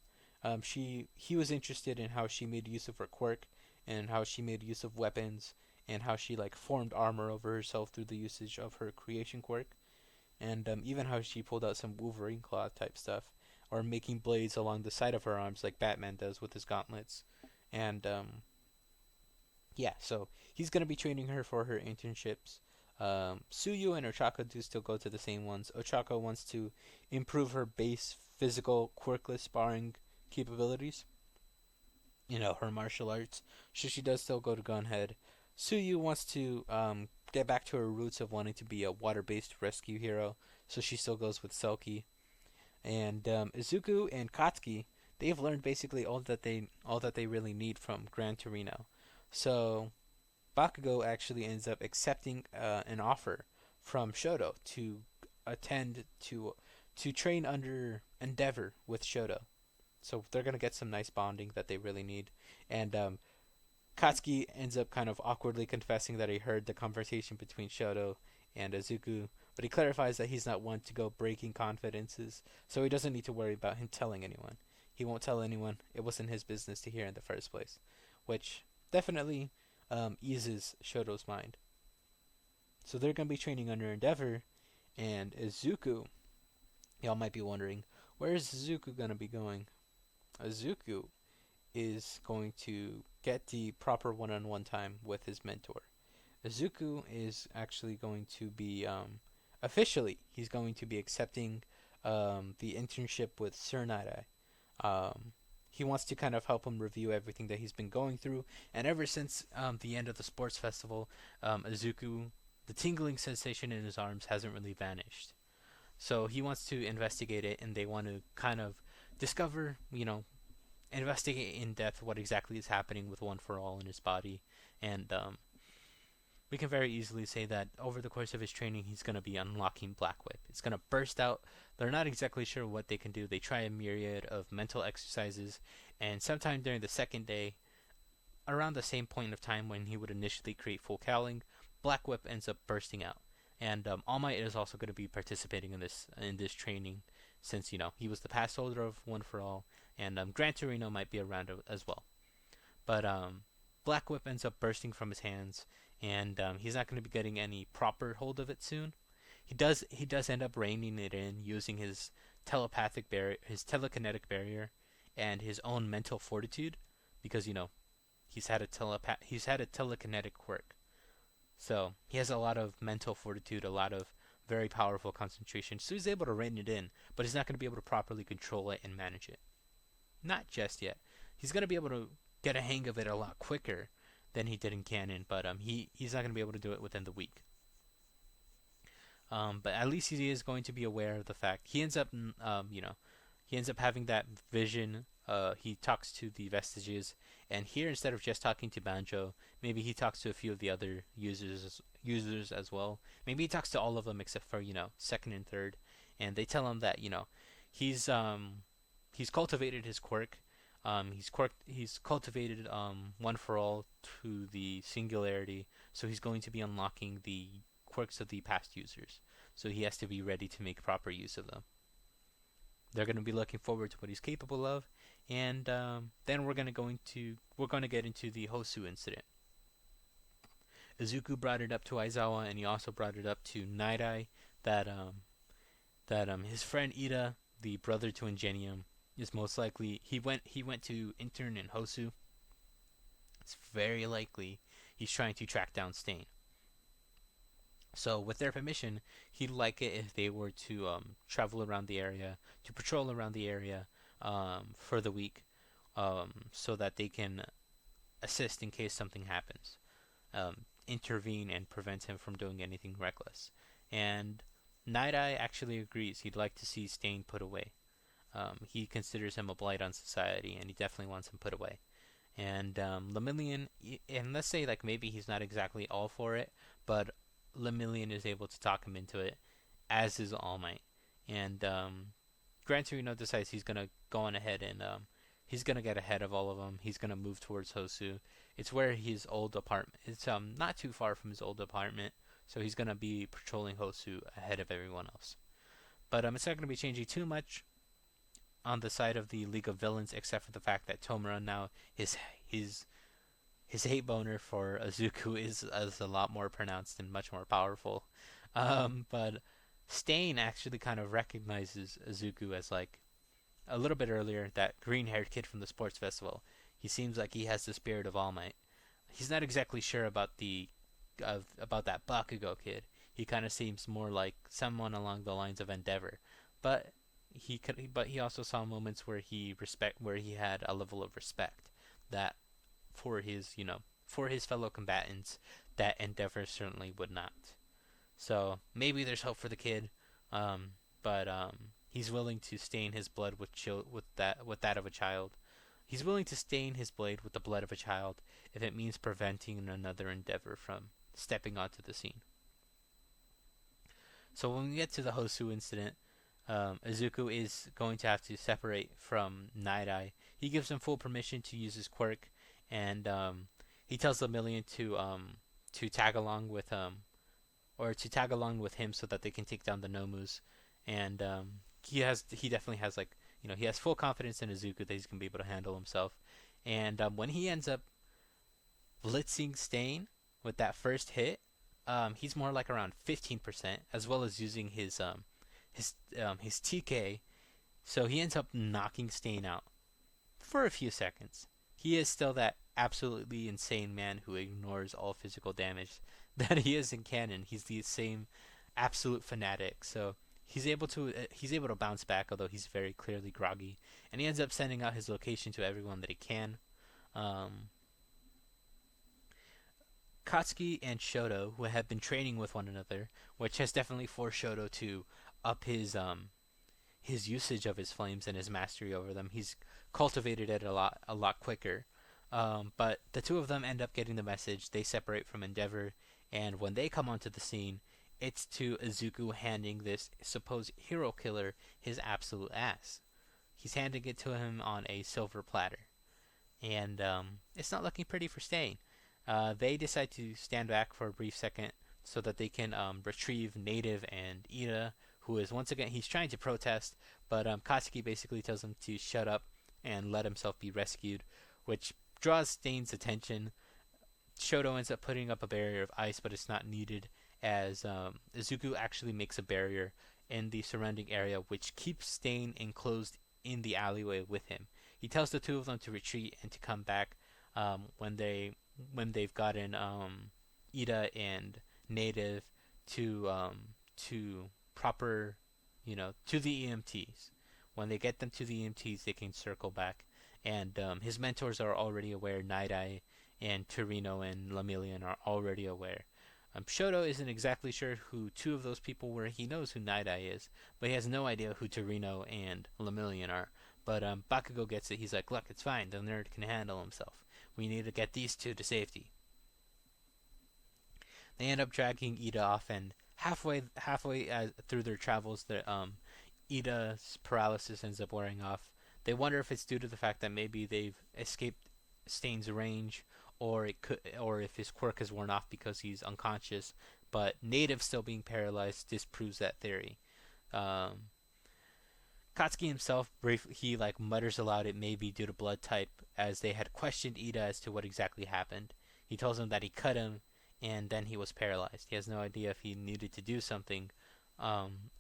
He was interested in how she made use of her quirk and how she made use of weapons and how she like formed armor over herself through the usage of her creation quirk, and even how she pulled out some Wolverine claw type stuff, or making blades along the side of her arms like Batman does with his gauntlets, and yeah, so he's gonna be training her for her internships. Suyu and Ochako do still go to the same ones. Ochako wants to improve her base physical quirkless sparring capabilities. Her martial arts. So she does still go to Gunhead. Suyu wants to get back to her roots of wanting to be a water-based rescue hero. So she still goes with Selkie. And Izuku and Katsuki, they've learned basically all that they really need from Gran Torino. So Bakugo actually ends up accepting an offer from Shoto to attend to train under Endeavor with Shoto. So they're gonna get some nice bonding that they really need. And Katsuki ends up kind of awkwardly confessing that he heard the conversation between Shoto and Izuku, but he clarifies that he's not one to go breaking confidences, so he doesn't need to worry about him telling anyone. He won't tell anyone. It wasn't his business to hear in the first place, which definitely eases Shoto's mind. So they're going to be training under Endeavor, and Izuku. Y'all might be wondering, where is Izuku going to be going? Izuku is going to get the proper one-on-one time with his mentor. Izuku is actually going to be officially he's going to be accepting the internship with Sir Night. He wants to kind of help him review everything that he's been going through, and ever since the end of the sports festival, Izuku, the tingling sensation in his arms hasn't really vanished. So he wants to investigate it, and they want to kind of discover, investigate in depth what exactly is happening with One for All in his body, and we can very easily say that over the course of his training, he's going to be unlocking Black Whip. It's going to burst out. They're not exactly sure what they can do. They try a myriad of mental exercises, and sometime during the second day, around the same point of time when he would initially create full cowling, Black Whip ends up bursting out. And All Might is also going to be participating in this training, since he was the past holder of One for All, and Gran Torino might be around as well. but Black Whip ends up bursting from his hands, and he's not going to be getting any proper hold of it soon. He does end up reining it in using his telepathic barrier, his telekinetic barrier, and his own mental fortitude, because he's had a telekinetic quirk. So he has a lot of mental fortitude, a lot of very powerful concentration. So he's able to rein it in, but he's not going to be able to properly control it and manage it. Not just yet. He's going to be able to get a hang of it a lot quicker than he did in canon, but he's not going to be able to do it within the week. But at least he is going to be aware of the fact he ends up, he ends up having that vision. He talks to the vestiges, and here instead of just talking to Banjo, maybe he talks to a few of the other users as well. Maybe he talks to all of them except for second and third, and they tell him that he's he's cultivated his quirk. He's cultivated one for all to the singularity, so he's going to be unlocking the quirks of the past users. So he has to be ready to make proper use of them. They're going to be looking forward to what he's capable of, and then we're going to get into the Hosu incident. Izuku brought it up to Aizawa, and he also brought it up to Night Eye that his friend Ida, the brother to Ingenium, is most likely he went to intern in Hosu. It's very likely he's trying to track down Stain. So, with their permission, he'd like it if they were to travel around the area, to patrol around the area for the week, so that they can assist in case something happens, intervene and prevent him from doing anything reckless. And Night Eye actually agrees. He'd like to see Stain put away. He considers him a blight on society, and he definitely wants him put away. And Lemillion, and let's say maybe he's not exactly all for it, but Lemillion is able to talk him into it, as is All Might. And Gran Torino decides he's gonna go on ahead and he's gonna get ahead of all of them. He's gonna move towards Hosu. It's where his old apartment. It's not too far from his old apartment, so he's gonna be patrolling Hosu ahead of everyone else. But it's not gonna be changing too much on the side of the League of Villains, except for the fact that Tomura now his hate boner for Izuku is a lot more pronounced and much more powerful. But Stain actually kind of recognizes Izuku as a little bit earlier, that green-haired kid from the sports festival. He seems like he has the spirit of All Might. He's not exactly sure about about that Bakugo kid. He kind of seems more like someone along the lines of Endeavor, but he also saw moments where he had a level of respect that for his fellow combatants that Endeavor certainly would not. So maybe there's hope for the kid, but he's willing to stain his blood with that of a child. He's willing to stain his blade with the blood of a child if it means preventing another Endeavor from stepping onto the scene. So when we get to the Hosu incident, Izuku is going to have to separate from Night Eye. He gives him full permission to use his quirk, and he tells Lemillion to tag along with him so that they can take down the Nomus. And he definitely has he has full confidence in Izuku that he's gonna be able to handle himself. And when he ends up blitzing Stain with that first hit, he's more like around 15%, as well as using his TK. So he ends up knocking Stain out for a few seconds. He is still that absolutely insane man who ignores all physical damage that he is in canon. He's the same absolute fanatic. So he's able to bounce back, although he's very clearly groggy, and he ends up sending out his location to everyone that he can. Katsuki and Shoto, who have been training with one another, which has definitely forced Shoto to up his usage of his flames and his mastery over them. He's cultivated it a lot quicker. But the two of them end up getting the message. They separate from Endeavor, and when they come onto the scene, it's to Izuku handing this supposed hero killer his absolute ass. He's handing it to him on a silver platter, and it's not looking pretty for Stain. They decide to stand back for a brief second so that they can retrieve Native and Ida, who is once again, he's trying to protest, but Katsuki basically tells him to shut up and let himself be rescued, which draws Stain's attention. Shoto ends up putting up a barrier of ice, but it's not needed as Izuku actually makes a barrier in the surrounding area, which keeps Stain enclosed in the alleyway with him. He tells the two of them to retreat and to come back when they've gotten Ida and Native to proper, to the EMTs. When they get them to the EMTs, they can circle back. And his mentors are already aware. Night Eye and Torino and Lemillion are already aware. Shoto isn't exactly sure who two of those people were. He knows who Night Eye is, but he has no idea who Torino and Lemillion are. But Bakugo gets it. He's like, look, it's fine. The nerd can handle himself. We need to get these two to safety. They end up dragging Ida off, and halfway through their travels, Ida's paralysis ends up wearing off. They wonder if it's due to the fact that maybe they've escaped Stain's range, or if his quirk has worn off because he's unconscious. But Native still being paralyzed disproves that theory. Katsuki himself, he mutters aloud it may be due to blood type, as they had questioned Ida as to what exactly happened. He tells him that he cut him, and then he was paralyzed. He has no idea if he needed to do something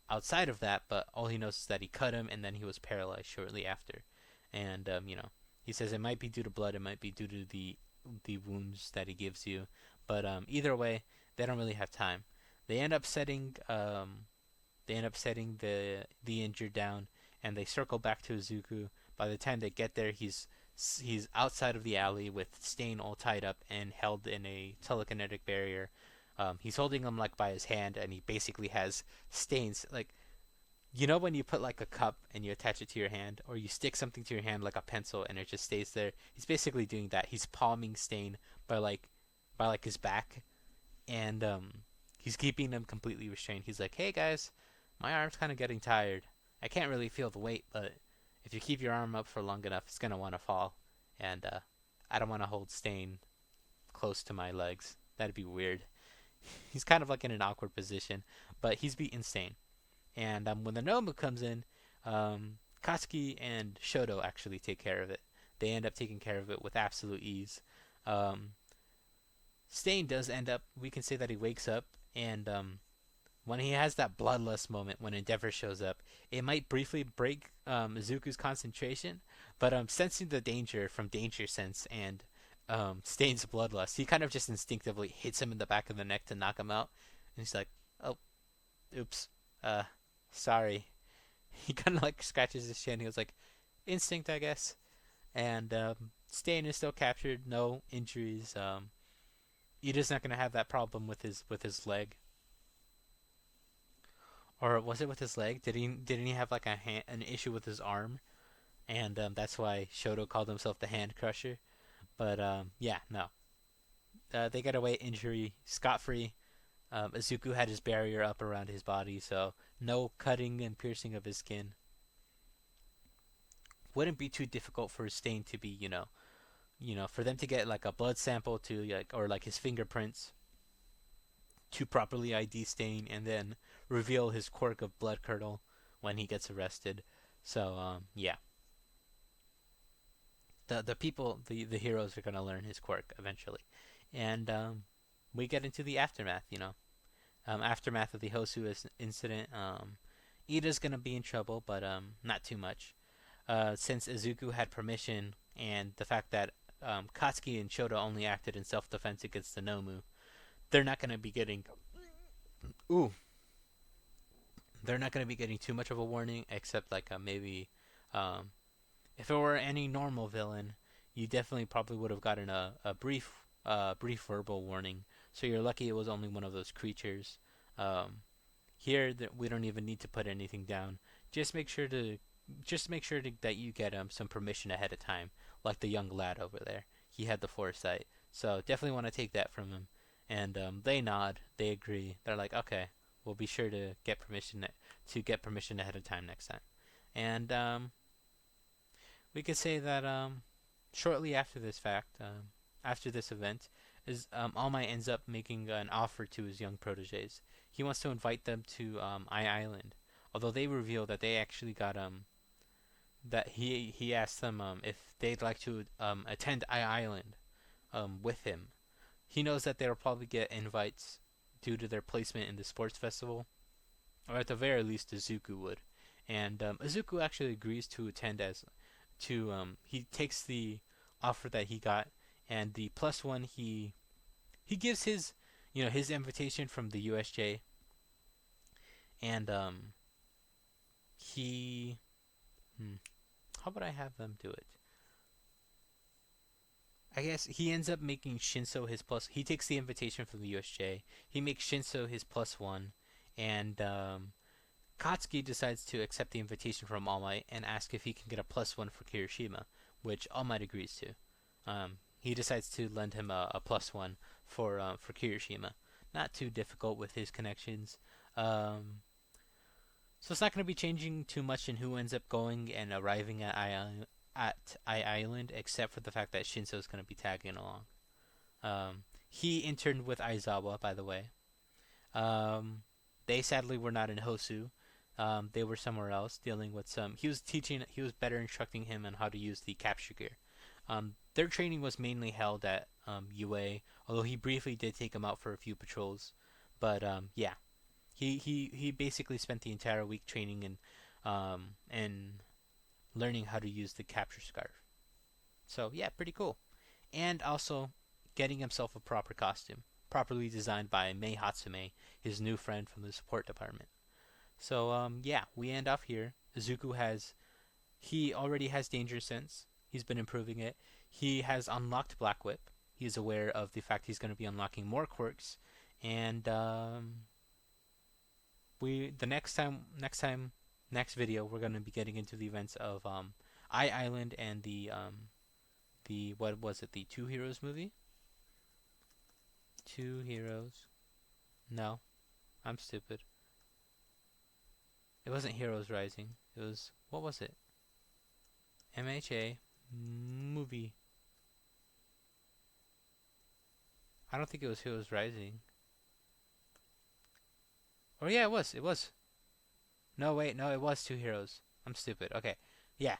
outside of that, but all he knows is that he cut him, and then he was paralyzed shortly after. And he says it might be due to blood, it might be due to the wounds that he gives you, but either way, they don't really have time. They end up setting the injured down, and they circle back to Izuku. By the time they get there, he's outside of the alley with Stain all tied up and held in a telekinetic barrier. He's holding him by his hand, and he basically has Stain's when you put a cup and you attach it to your hand, or you stick something to your hand like a pencil and it just stays there. He's basically doing that. He's palming Stain by his back, and he's keeping him completely restrained. He's like, "Hey guys, my arm's kind of getting tired. I can't really feel the weight, but if you keep your arm up for long enough, it's gonna want to fall, and I don't want to hold Stain close to my legs. That'd be weird." He's kind of in an awkward position, but he's beaten Stain. And when the Nomu comes in, Katsuki and Shoto actually take care of it. They end up taking care of it with absolute ease. Stain does end up, we can say that he wakes up, and when he has that bloodlust moment when Endeavor shows up, it might briefly break Izuku's concentration, but sensing the danger from Danger Sense and Stain's bloodlust, he kind of just instinctively hits him in the back of the neck to knock him out. And he's like, "Oh, oops. Sorry." He kind of scratches his chin. He was like, "Instinct, I guess." And Stain is still captured. No injuries. Ida's not gonna have that problem with his leg. Or was it with his leg? Didn't he have an issue with his arm? And that's why Shoto called himself the Hand Crusher. But yeah, no. They get away injury scot-free. Izuku had his barrier up around his body, so no cutting and piercing of his skin. Wouldn't be too difficult for Stain to be, for them to get a blood sample to or his fingerprints to properly ID Stain, and then reveal his quirk of Blood Curdle when he gets arrested. So yeah. The heroes are gonna learn his quirk eventually, and we get into the aftermath. Aftermath of the Hosu incident. Ida's gonna be in trouble, but not too much, since Izuku had permission, and the fact that Katsuki and Shoto only acted in self-defense against the Nomu. They're not gonna be getting. They're not gonna be getting too much of a warning, except maybe. If it were any normal villain, you definitely probably would have gotten a brief verbal warning. So you're lucky it was only one of those creatures. Here, we don't even need to put anything down. Just make sure that you get some permission ahead of time, like the young lad over there. He had the foresight, so definitely want to take that from him. And they nod, they agree. They're like, okay, we'll be sure to get permission ahead of time next time. And we could say that shortly after this event, All Might ends up making an offer to his young proteges. He wants to invite them to Eye Island, although they reveal that they actually got that he asked them if they'd like to attend Island with him. He knows that they'll probably get invites due to their placement in the sports festival, or at the very least, Izuku would. And Izuku actually agrees to attend as to he takes the offer that he got, and the plus one he gives his his invitation from the USJ, and he how would I have them do it? I guess he ends up making Shinso his plus. He takes the invitation from the USJ. He makes Shinso his plus one, and Katsuki decides to accept the invitation from All Might and ask if he can get a plus one for Kirishima, which All Might agrees to. He decides to lend him a plus one for Kirishima. Not too difficult with his connections. So it's not going to be changing too much in who ends up going and arriving at I Island, except for the fact that Shinso is going to be tagging along. He interned with Aizawa, by the way. They sadly were not in Hosu. They were somewhere else dealing with some. He was better instructing him on how to use the capture gear. Their training was mainly held at UA, although he briefly did take him out for a few patrols. But yeah, he basically spent the entire week training and learning how to use the capture scarf. So yeah, pretty cool. And also getting himself a proper costume, properly designed by Mei Hatsume, his new friend from the support department. So yeah, we end off here. He already has danger sense. He's been improving it. He has unlocked Black Whip. He is aware of the fact he's going to be unlocking more quirks, and next video we're going to be getting into the events of Island and the what was it, the Two Heroes movie? Two Heroes. No, I'm stupid. It wasn't Heroes Rising. It was, what was it? MHA movie. I don't think it was Heroes Rising. Or yeah, it was. It was. No, wait, no, it was Two Heroes. I'm stupid. Okay, yeah.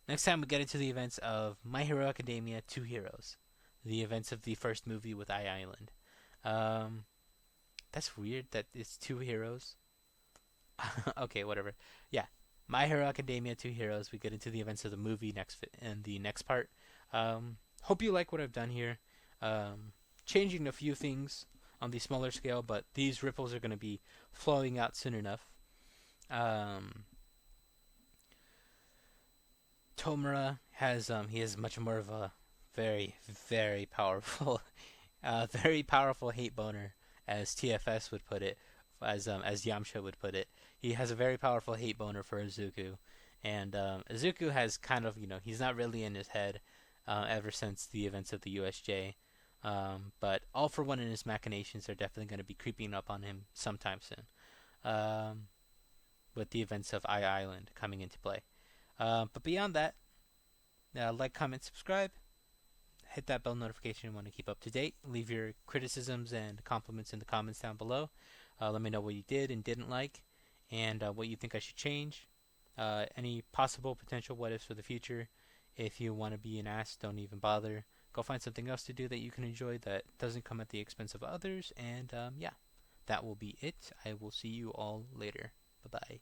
Next time we get into the events of My Hero Academia Two Heroes. The events of the first movie with Island. That's weird that it's two heroes. Okay, whatever. Yeah, My Hero Academia Two Heroes. We get into the events of the movie in the next part. Hope you like what I've done here. Changing a few things on the smaller scale, but these ripples are going to be flowing out soon enough. Tomura has much more of a very very powerful very powerful hate boner, as TFS would put it, as Yamcha would put it. He has a very powerful hate boner for Izuku, and Izuku has kind of, he's not really in his head ever since the events of the USJ. But All For One and his machinations are definitely going to be creeping up on him sometime soon, with the events of Island coming into play. But beyond that, like, comment, subscribe. Hit that bell notification if you want to keep up to date. Leave your criticisms and compliments in the comments down below. Let me know what you did and didn't like, and what you think I should change. Any possible potential what ifs for the future. If you want to be an ass, don't even bother. Go find something else to do that you can enjoy that doesn't come at the expense of others. And yeah, that will be it. I will see you all later. Bye bye.